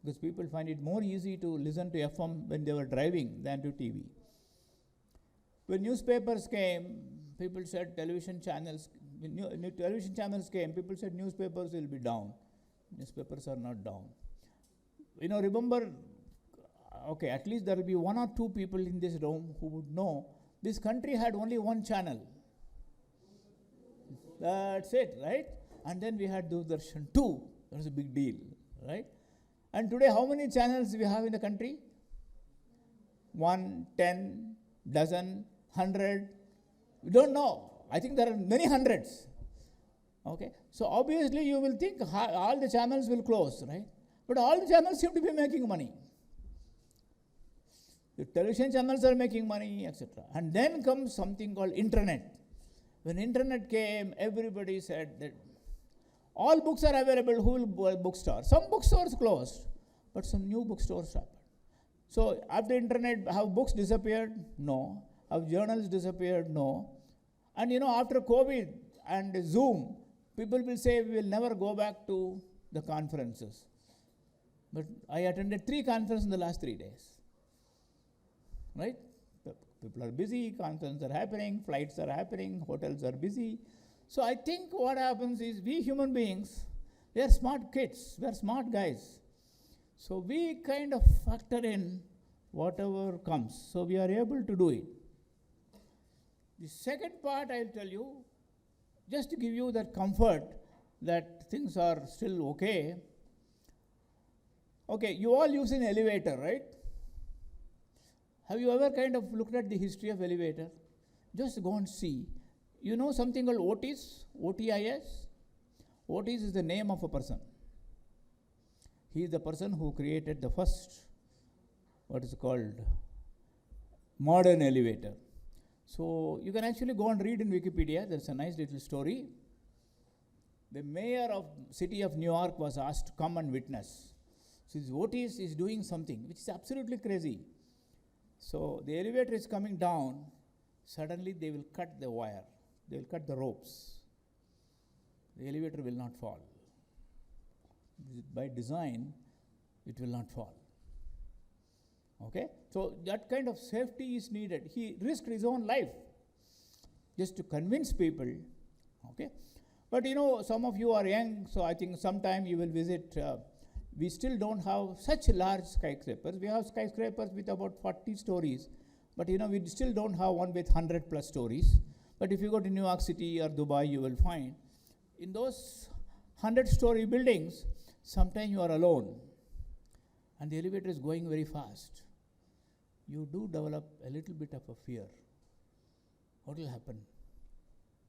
because people find it more easy to listen to FM when they were driving than to TV. When newspapers came, people said television channels, when television channels came, people said newspapers will be down. Newspapers are not down. Remember, okay, at least there will be one or two people in this room who would know this country had only one channel. That's it, right? And then we had Doordarshan 2. That was a big deal, right? And today, how many channels we have in the country? 1, 10, dozen, 100. We don't know. I think there are many hundreds. Okay? So obviously you will think all the channels will close, right? But all the channels seem to be making money. The television channels are making money, etc. And then comes something called internet. When internet came, everybody said that all books are available. Who will buy bookstore? Some bookstores closed, but some new bookstores happened. So after internet, have books disappeared? No. Have journals disappeared? No. And after COVID and Zoom, people will say we will never go back to the conferences. But I attended 3 conferences in the last 3 days. Right? People are busy, conferences are happening, flights are happening, hotels are busy. So I think what happens is, we human beings, we are smart kids, we are smart guys. So we kind of factor in whatever comes. So we are able to do it. The second part I'll tell you, just to give you that comfort that things are still okay. Okay, you all use an elevator, right? Have you ever kind of looked at the history of elevator? Just go and see. You know something called Otis? OTIS? Otis is the name of a person. He is the person who created the first, what is called, modern elevator. So you can actually go and read in Wikipedia. There's a nice little story. The mayor of city of New York was asked to come and witness. So this Otis is doing something which is absolutely crazy. So the elevator is coming down. suddenly they will cut the wire, they will cut the ropes. The elevator will not fall. By design, it will not fall. Okay? So that kind of safety is needed. He risked his own life just to convince people. Okay? But some of you are young, so I think sometime you will visit. We still don't have such large skyscrapers. We have skyscrapers with about 40 stories, but we still don't have one with 100 plus stories. But if you go to New York City or Dubai, you will find in those 100-story buildings, sometimes you are alone and the elevator is going very fast. You do develop a little bit of a fear. What will happen?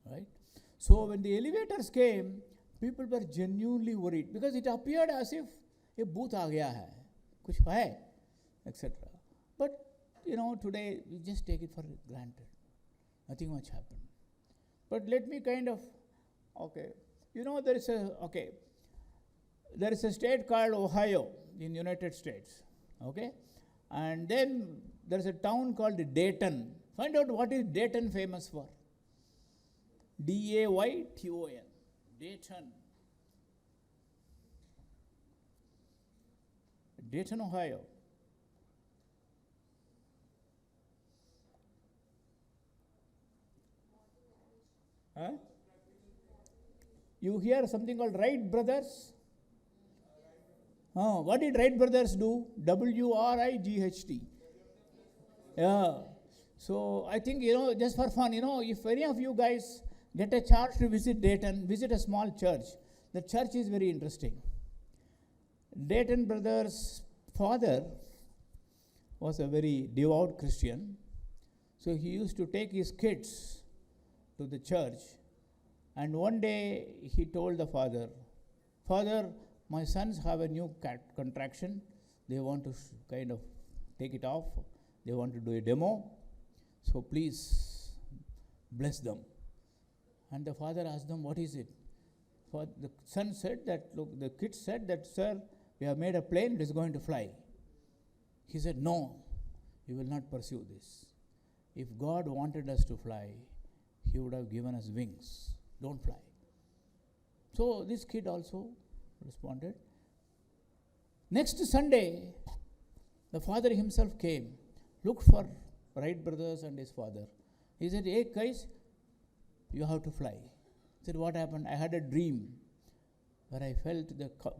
Right? So when the elevators came, people were genuinely worried because it appeared as if a booth aa gaya hai, kuch hai, etc. But today we just take it for granted. Nothing much happened. But let me there is a state called Ohio in United States. Okay? And then there is a town called Dayton. Find out what is Dayton famous for. Dayton. Dayton. Dayton, Ohio. Huh? You hear something called Wright Brothers? What did Wright Brothers do? WRIGHT. Yeah. So I think, just for fun, if any of you guys get a chance to visit Dayton, visit a small church. The church is very interesting. Dayton Brothers' father was a very devout Christian. So he used to take his kids to the church. And one day he told the father, "Father, my sons have a new contraction. They want to kind of take it off. They want to do a demo. So please bless them." And the father asked them, "What is it?" For the son said that, look, the kid said that, "Sir, we have made a plane, it is going to fly." He said, "No, you will not pursue this. If God wanted us to fly, He would have given us wings. Don't fly." So this kid also responded. Next Sunday, the father himself came, looked for Wright Brothers and his father. He said, "Hey guys, you have to fly." He said, "What happened?" "I had a dream where I felt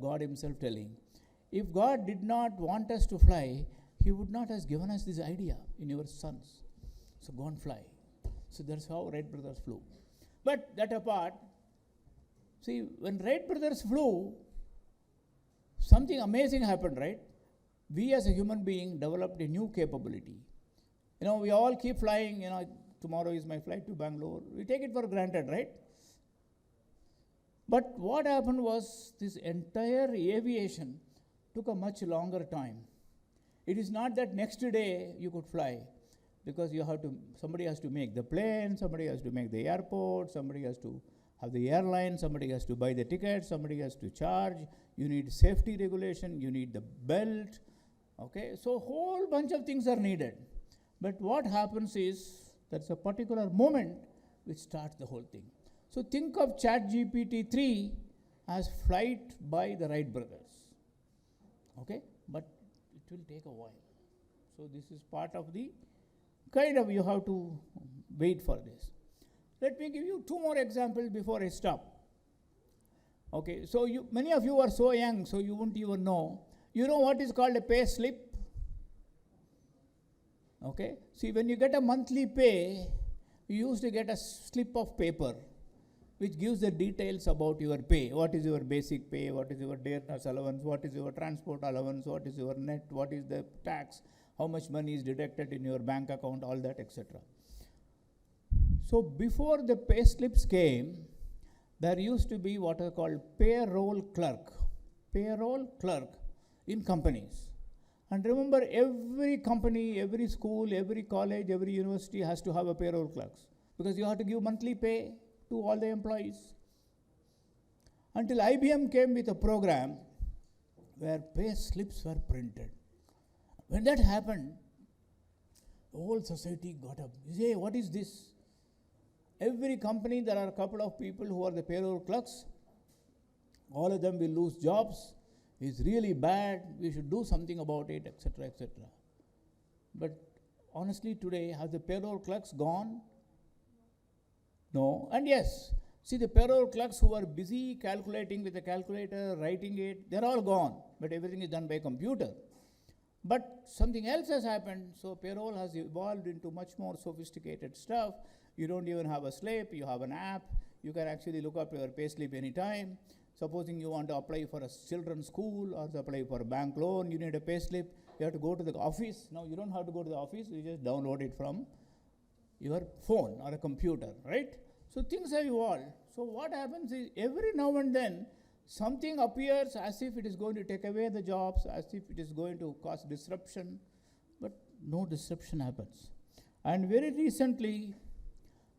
God himself telling, if God did not want us to fly, He would not have given us this idea in your sons. So go and fly." So that's how Wright Brothers flew. But that apart, see, when Wright Brothers flew, something amazing happened, right? We as a human being developed a new capability. We all keep flying, tomorrow is my flight to Bangalore. We take it for granted, right? But what happened was this entire aviation took a much longer time. It is not that next day you could fly, because somebody has to make the plane, somebody has to make the airport, somebody has to have the airline, somebody has to buy the ticket, somebody has to charge, you need safety regulation, you need the belt. Okay, so a whole bunch of things are needed. But what happens is, there's a particular moment which starts the whole thing. So think of ChatGPT-3 as flight by the Wright brothers. Okay, but it will take a while. So this is part of the you have to wait for this. Let me give you two more examples before I stop. Okay, so many of you are so young, so you won't even know. You know what is called a pay slip? Okay, see, when you get a monthly pay, you used to get a slip of paper which gives the details about your pay. What is your basic pay? What is your day nurse allowance? What is your transport allowance? What is your net? What is the tax? How much money is deducted in your bank account? All that, etc. So before the pay slips came, there used to be what are called payroll clerk in companies. And remember, every company, every school, every college, every university has to have a payroll clerks, because you have to give monthly pay to all the employees. Until IBM came with a program where pay slips were printed. When that happened, The whole society got up. You say, what is this? Every company, there are a couple of people who are the payroll clerks. All of them will lose jobs. It's really bad. We should do something about it, etc., etc. But honestly, today, have the payroll clerks gone? No. And yes, see, the payroll clerks who are busy calculating with a calculator, writing it, they're all gone. But everything is done by computer. But something else has happened. So payroll has evolved into much more sophisticated stuff. You don't even have a slip. You have an app. You can actually look up your pay slip anytime. Supposing you want to apply for a children's school or to apply for a bank loan, you need a pay slip. You have to go to the office. Now you don't have to go to the office. You just download it from your phone or a computer, right? So things have evolved. So what happens is every now and then something appears as if it is going to take away the jobs, as if it is going to cause disruption, but no disruption happens. And very recently,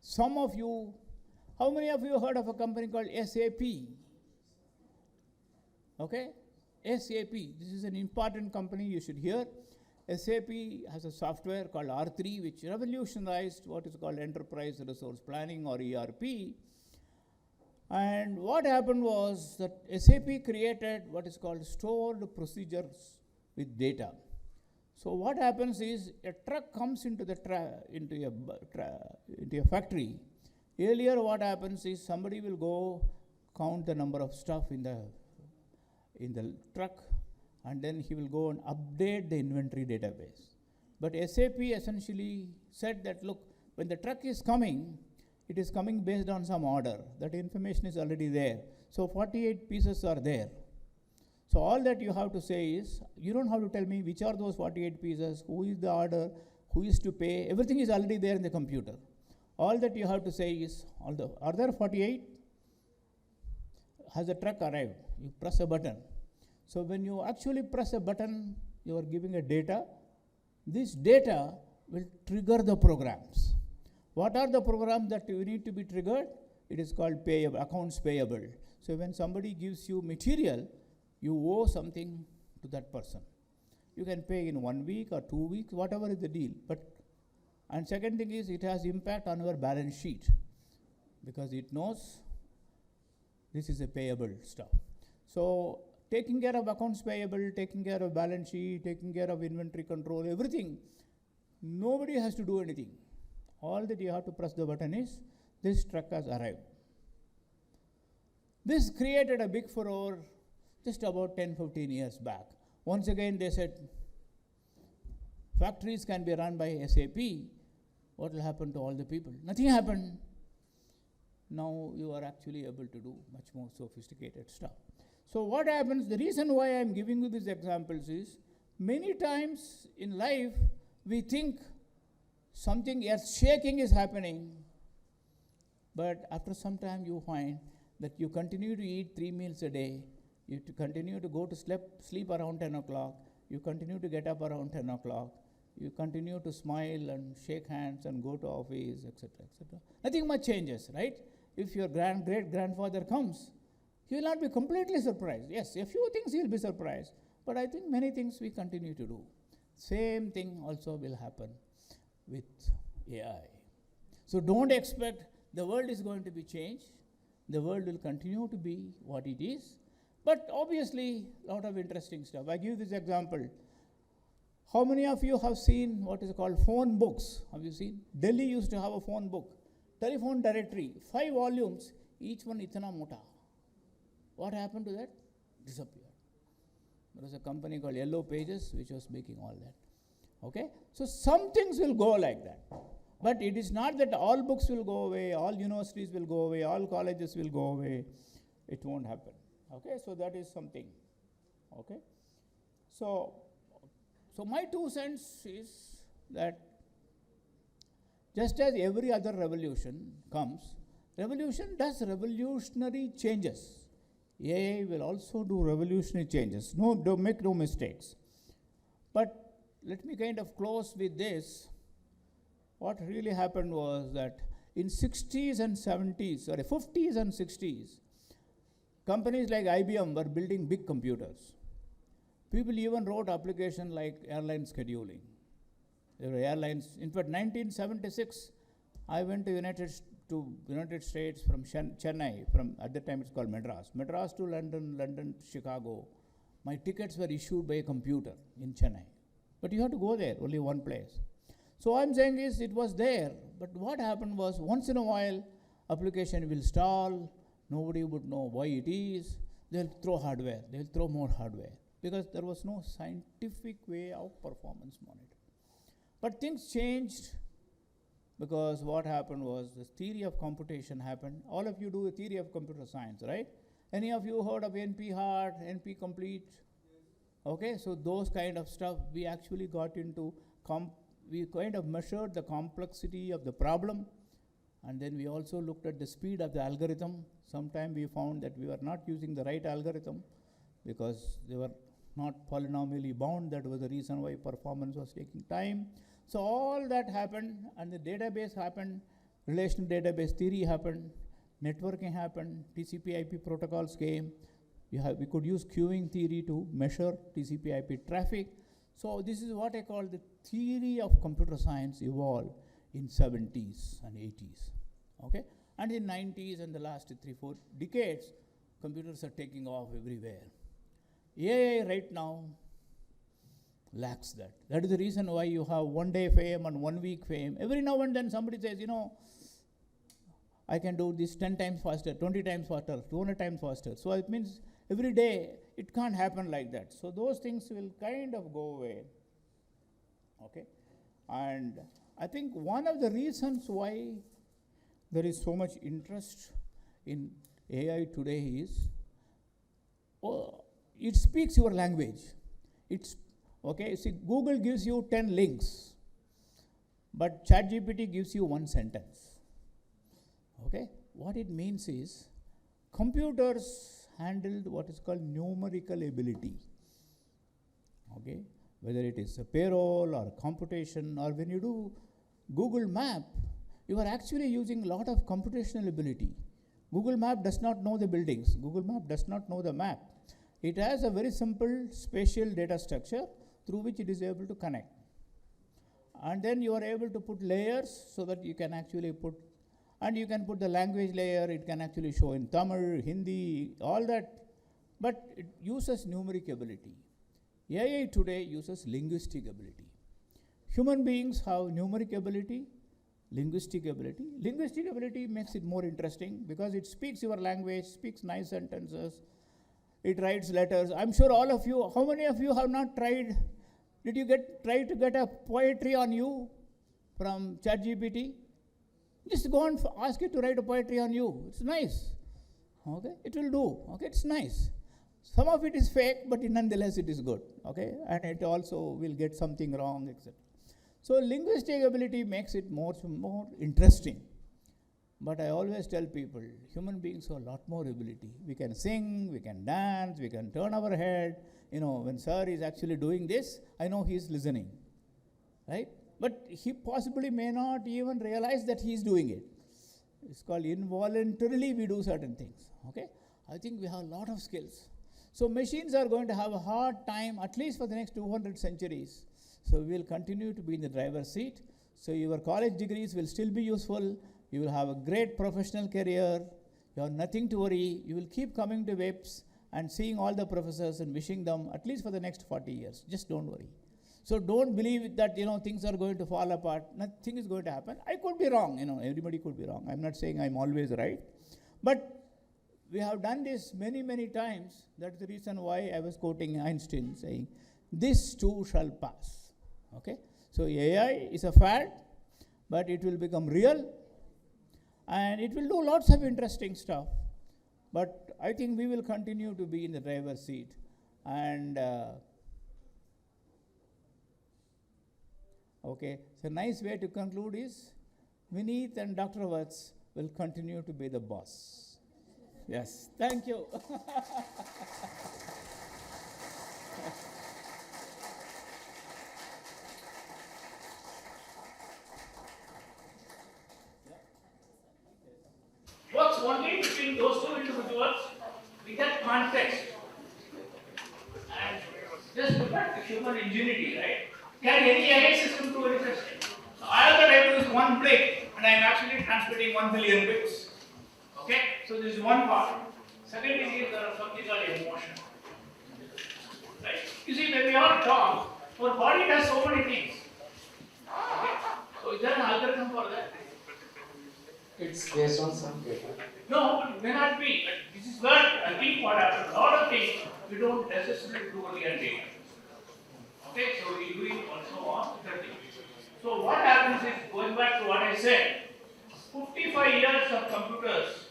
some of you, how many of you heard of a company called SAP? Okay? SAP, this is an important company you should hear. SAP has a software called R3 which revolutionized what is called enterprise resource planning or ERP. And what happened was that SAP created what is called stored procedures with data. So what happens is a truck comes into the into a factory. Earlier what happens is somebody will go count the number of stuff in the truck, and then he will go and update the inventory database. But SAP essentially said that, look, when the truck is coming, it is coming based on some order. That information is already there. So 48 pieces are there. So all that you have to say is, you don't have to tell me which are those 48 pieces, who is the order, who is to pay. Everything is already there in the computer. All that you have to say is, are there 48? Has the truck arrived? You press a button. So when you actually press a button, you are giving a data. This data will trigger the programs. What are the programs that you need to be triggered? It is called payable, accounts payable. So when somebody gives you material, you owe something to that person. You can pay in 1 week or 2 weeks, whatever is the deal. And second thing is, it has impact on your balance sheet because it knows this is a payable stuff. So taking care of accounts payable, taking care of balance sheet, taking care of inventory control, everything, nobody has to do anything. All that you have to press the button is, this truck has arrived. This created a big furore just about 10-15 years back. Once again, they said, factories can be run by SAP. What will happen to all the people? Nothing happened. Now you are actually able to do much more sophisticated stuff. So what happens, the reason why I am giving you these examples is, many times in life, we think something earth-shaking is happening, but after some time you find that you continue to eat 3 meals a day, you continue to go to sleep around 10 o'clock, you continue to get up around 10 o'clock, you continue to smile and shake hands and go to office, etc., etc. Nothing much changes, right? If your great-grandfather comes, he will not be completely surprised. Yes, a few things he will be surprised, but I think many things we continue to do. Same thing also will happen with AI. So don't expect the world is going to be changed. The world will continue to be what it is. But obviously, a lot of interesting stuff. I give this example. How many of you have seen what is called phone books? Have you seen? Delhi used to have a phone book. Telephone directory, 5 volumes, each one itna mota. What happened to that? Disappeared. There was a company called Yellow Pages which was making all that. Okay? So some things will go like that. But it is not that all books will go away, all universities will go away, all colleges will go away. It won't happen. Okay? So that is something. Okay? So my 2 cents is that just as every other revolution comes, revolution does revolutionary changes. AI will also do revolutionary changes. Make no mistakes. But let me kind of close with this. What really happened was that in 60s and 70s, 50s and 60s, companies like IBM were building big computers. People even wrote applications like airline scheduling. There were airlines. In fact, 1976, I went to United States from Chennai, from at the time it's called Madras to London, London to Chicago. My tickets were issued by a computer in Chennai. But you have to go there, only one place. So I'm saying is it was there, but what happened was once in a while, application will stall, nobody would know why it is, they'll throw more hardware, because there was no scientific way of performance monitoring. But things changed, because what happened was the theory of computation happened. All of you do a theory of computer science, right? Any of you heard of NP-hard, NP-complete? Okay, so those kind of stuff, we actually got into, we kind of measured the complexity of the problem, and then we also looked at the speed of the algorithm. Sometime we found that we were not using the right algorithm because they were not polynomially bound. That was the reason why performance was taking time. So all that happened, and the database happened, relational database theory happened, networking happened, TCP/IP protocols came. We could use queuing theory to measure TCP/IP traffic. So this is what I call the theory of computer science evolved in 70s and 80s. Okay? And in 90s and the last 3-4 decades, computers are taking off everywhere. AI right now lacks that. That is the reason why you have 1 day fame and 1 week fame. Every now and then somebody says, I can do this 10 times faster, 20 times faster, 200 times faster. So it means every day it can't happen like that. So those things will kind of go away. Okay? And I think one of the reasons why there is so much interest in AI today is, it speaks your language. Okay, see, Google gives you 10 links, but ChatGPT gives you 1 sentence. Okay, what it means is computers handled what is called numerical ability. Okay, whether it is a payroll or computation, or when you do Google Map, you are actually using a lot of computational ability. Google Map does not know the buildings. Google Map does not know the map. It has a very simple spatial data structure through which it is able to connect. And then you are able to put layers so that you can actually put, and you can put the language layer, it can actually show in Tamil, Hindi, all that, but it uses numeric ability. AI today uses linguistic ability. Human beings have numeric ability, linguistic ability. Linguistic ability makes it more interesting because it speaks your language, speaks nice sentences, it writes letters. I'm sure all of you, how many of you have not tried, did you try to get a poetry on you from ChatGPT? Just go and ask it to write a poetry on you. It's nice. Okay, it will do. Okay, it's nice. Some of it is fake, but nonetheless it is good. Okay, and it also will get something wrong, etc. So linguistic ability makes it more interesting. But I always tell people, human beings have a lot more ability. We can sing, we can dance, we can turn our head. When sir is actually doing this, I know he is listening, right? But he possibly may not even realize that he is doing it. It's called involuntarily we do certain things, okay? I think we have a lot of skills. So machines are going to have a hard time, at least for the next 200 centuries. So we will continue to be in the driver's seat. So your college degrees will still be useful. You will have a great professional career. You have nothing to worry. You will keep coming to WIPs and seeing all the professors and wishing them at least for the next 40 years. Just don't worry. So don't believe that, things are going to fall apart. Nothing is going to happen. I could be wrong. Everybody could be wrong. I'm not saying I'm always right. But we have done this many, many times. That's the reason why I was quoting Einstein saying, this too shall pass. Okay? So AI is a fad, but it will become real. And it will do lots of interesting stuff. But I think we will continue to be in the driver's seat. And, okay, so a nice way to conclude is, Vineet and Dr. Vats will continue to be the boss. Yes, thank you. What's only between those two individuals, we get context. And just look at the human ingenuity, right? Can any AI system do any such thing? So all that I do is one brick, and I am actually transmitting 1 billion bits. Okay? So this is one part. Second thing is there are something called emotion. Right? You see, when we all talk, our body does so many things. Okay? So is there an algorithm for that? It's based on some data. No, it may not be. But this is what I think what happens. A lot of things we don't necessarily do only on data. Okay, so we do it also on other things. So what happens is, going back to what I said, 55 years of computers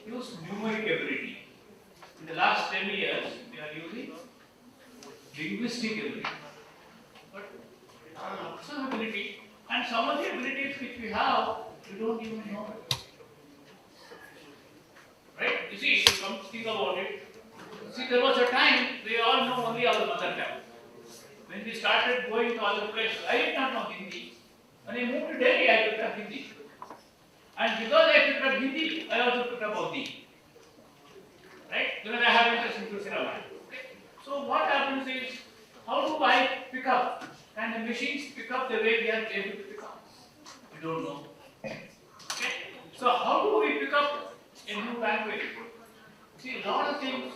use numeric ability. In the last 10 years, we are using linguistic ability. But observability and some of the abilities which we have, we don't even know. Right? You see, if you come to think about it, see, there was a time we all know only our mother tongue. When we started going to other places, I did not know Hindi. When I moved to Delhi, I picked up Hindi. And because I picked up Hindi, I also picked up Urdu. Right? Because I have interest in cinema. Okay? So what happens is, how do I pick up? And the machines pick up the way we are able to pick up? We don't know. Okay? So how do we pick up a new language? See, a lot of things,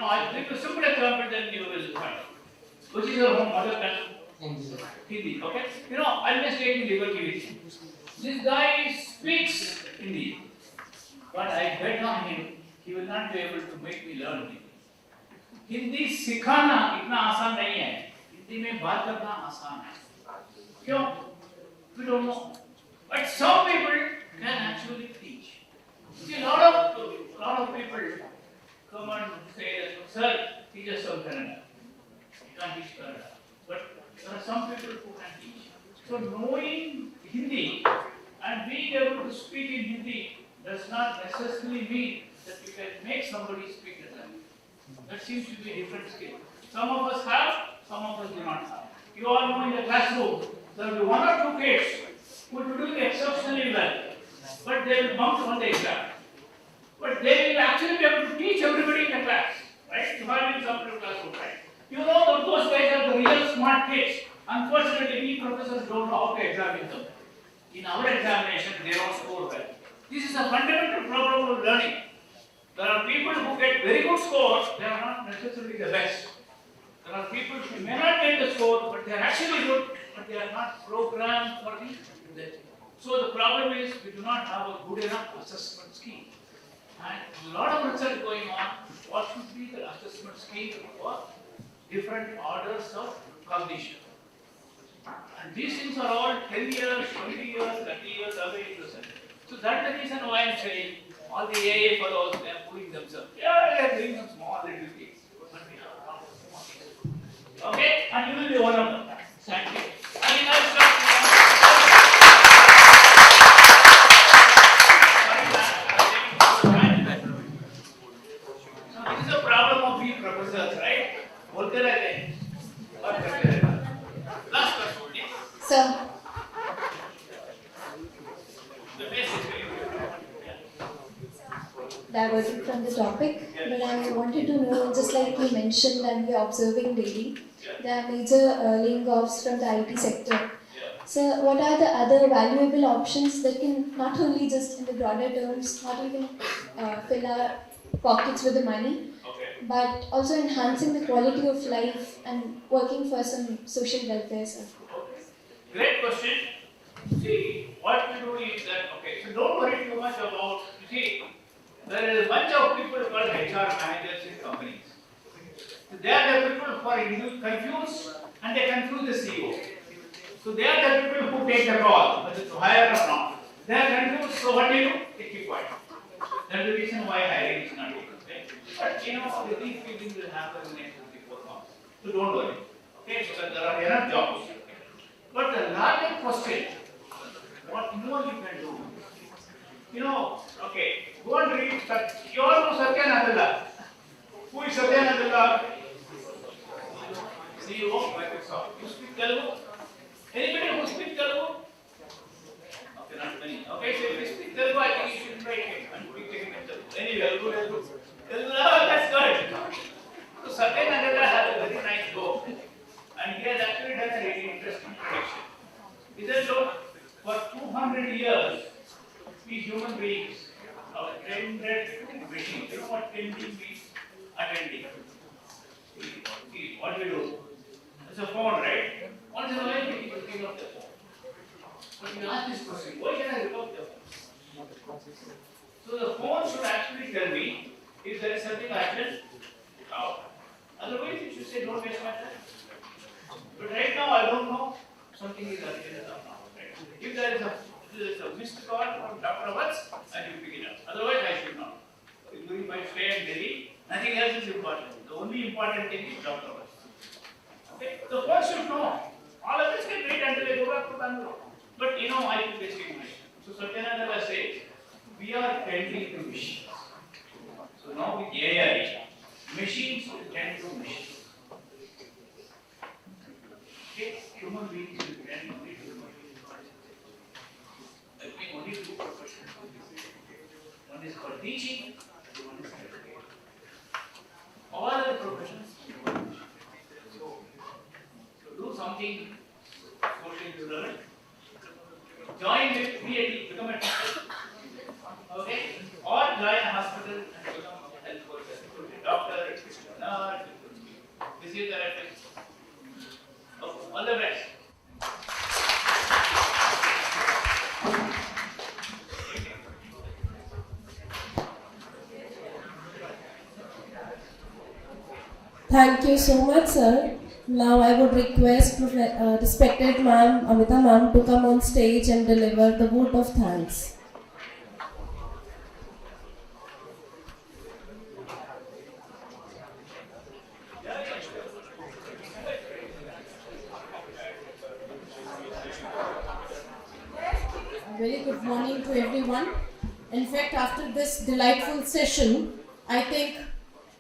I'll give you a simple example, then you will find. Which is your home mother tongue? Hindi. Okay? I'm just taking liberty with you. This guy speaks Hindi, but I bet on him, he will not be able to make me learn Hindi. Hindi सिखाना इतना आसान नहीं है, हिंदी में बात करना आसान है. क्यों? We don't know. But some people can actually teach. See, a lot of people come and say, sir, teach us some Kannada. You can't teach Kannada. But there are some people who can teach. So knowing Hindi and being able to speak in Hindi does not necessarily mean that you can make somebody speak the language. That seems to be a different skill. Some of us have, some of us do not have. You all know in the classroom, there will be one or two kids who will be doing exceptionally well, but they will bump on the exam. But they will actually be able to teach everybody in the class, right? You have in some classroom, right? You know that those guys are the real smart kids. Unfortunately, we professors don't know how to examine them. In our examination, they don't score well. This is a fundamental problem of learning. There are people who get very good scores, they are not necessarily the best. There are people who may not get the score, but they are actually good, but they are not programmed for the. So the problem is we do not have a good enough assessment scheme. And a lot of research going on, what should be the assessment scheme for different orders of cognition. And these things are all 10 years, 20 years, 30 years away in research. So that's the reason why I am saying all the AA fellows, they are pulling themselves. Yeah, they are doing some small little things. But we have a lot of small things. Okay? And you will be one of them. Thank you. I mean, I'll start. Now, this is a problem of we professors, right? बोलते रहते हैं और करते रहते हैं. Last question, please. Sir, The basic way. diverted from the topic, but I wanted to know, just like you mentioned that we are observing daily, there are major laying offs from the IT sector. So, what are the other valuable options that can not only just in the broader terms, not even fill our pockets with the money, but also enhancing the quality of life and working for some social welfare, sir? Great question. See, what we do is that, okay, so don't worry too much about, you see, there is a bunch of people called HR managers in companies. So they are the people who are confused and they confuse the CEO. So they are the people who take the call, whether to hire or not. They are confused, so what do you do? They keep quiet. That's the reason why hiring is not taken. Okay? But the things will happen in the next 24 months. So don't worry. Okay, so there are enough jobs. But the larger question, what more you can do? Okay, go and read, you all know Satya Nadella. Who is Satya Nadella? CEO of Microsoft. You speak Telugu? Anybody who speaks Telugu? Okay, not many. Okay, so if you speak Telugu, I think you should invite him and we take him in Telugu. Anyway, Telugu. That's good. So Satya Nadella has a very nice book and he has actually done a rating. weeks, our trended machine, you know what tending means? Attending. See, what we do? It's a phone, right? Once in a while, people pick up the phone. But you ask this question, why can I pick up the phone? So the phone should actually tell me if there is something urgent. Otherwise, it should say, don't waste my time. But right now, I don't know something is urgent or not. Right? If there is a missed call from Dr. Watts, I should pick it up. Otherwise, I should not. During my stay in Delhi, nothing else is important. The only important thing is Dr. Watts. Okay? The phone should know. All of us can wait until they go back to Bangalore. But you know, I keep wasting my time. So Satyananda says, we are tending to machines. So now with AI, machines will tend to machines. Okay? Human beings will tend only to machines. I think only two professions. One is for teaching, and one is for education. All other professions. So do something socially relevant. Join with PhD, become a teacher. Okay? Or join a hospital and become a health worker. It could be a doctor, it could be a nurse, it could be physiotherapist. Okay, all the best. Thank you so much, sir. Now I would request respected ma'am, Amita ma'am, to come on stage and deliver the vote of thanks. A very good morning to everyone. In fact, after this delightful session, I think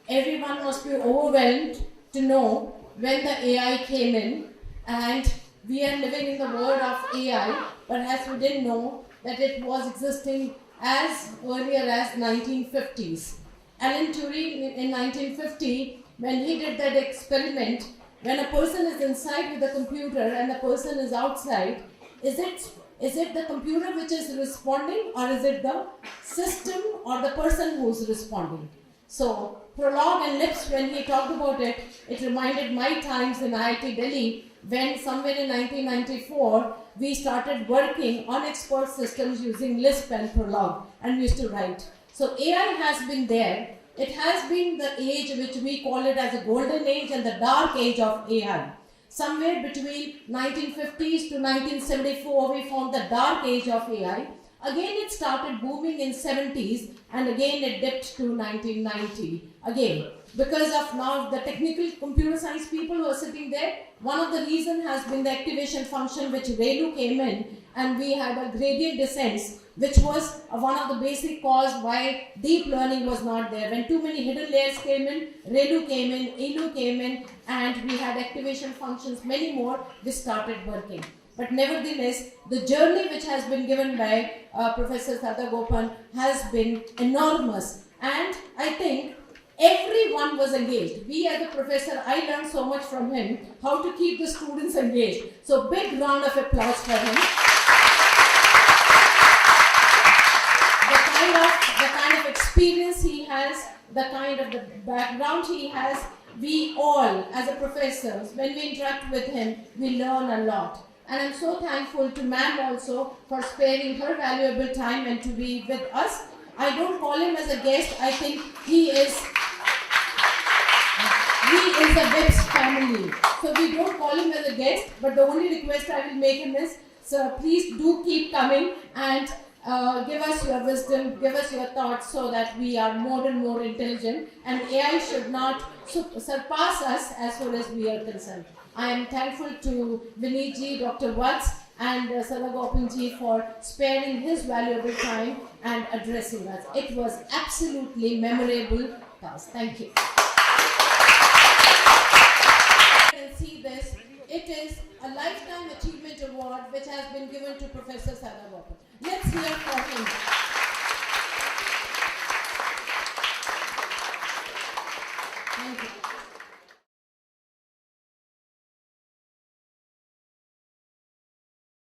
everyone must be overwhelmed to know when the AI came in, and we are living in the world of AI, perhaps we didn't know that it was existing as earlier as 1950s. Alan Turing in 1950, when he did that experiment, when a person is inside with the computer and the person is outside, is it the computer which is responding, or is it the system or the person who is responding? So, Prologue and Lips, when he talked about it, it reminded my times in IIT Delhi, when somewhere in 1994, we started working on expert systems using Lisp and Prologue, and we used to write. So AI has been there. It has been the age which we call it as a golden age and the dark age of AI. Somewhere between 1950s to 1974, we found the dark age of AI. Again, it started booming in 70s, and again it dipped to 1990. Again, because of now the technical computer science people who are sitting there, one of the reasons has been the activation function which ReLU came in, and we had a gradient descent, which was one of the basic cause why deep learning was not there. When too many hidden layers came in, ReLU came in, ELU came in, and we had activation functions, many more, which started working. But nevertheless, the journey which has been given by Professor Sadagopan has been enormous. And I think everyone was engaged. We as a professor, I learned so much from him, how to keep the students engaged. So big round of applause for him. The kind of experience he has, the kind of the background he has, we all as a professors, when we interact with him, we learn a lot. And I'm so thankful to ma'am also for sparing her valuable time and to be with us. I don't call him as a guest. I think he is a VIPS family. So we don't call him as a guest, but the only request I will make him is, sir, please do keep coming and give us your wisdom, give us your thoughts so that we are more and more intelligent, and AI should not surpass us as far as we are concerned. I am thankful to Vineet ji, Dr. Watts, and Sadagopan ji for sparing his valuable time and addressing us. It was absolutely memorable task. Thank you. You can see this. It is a Lifetime Achievement Award which has been given to Professor Sadagopan. Let's hear for him.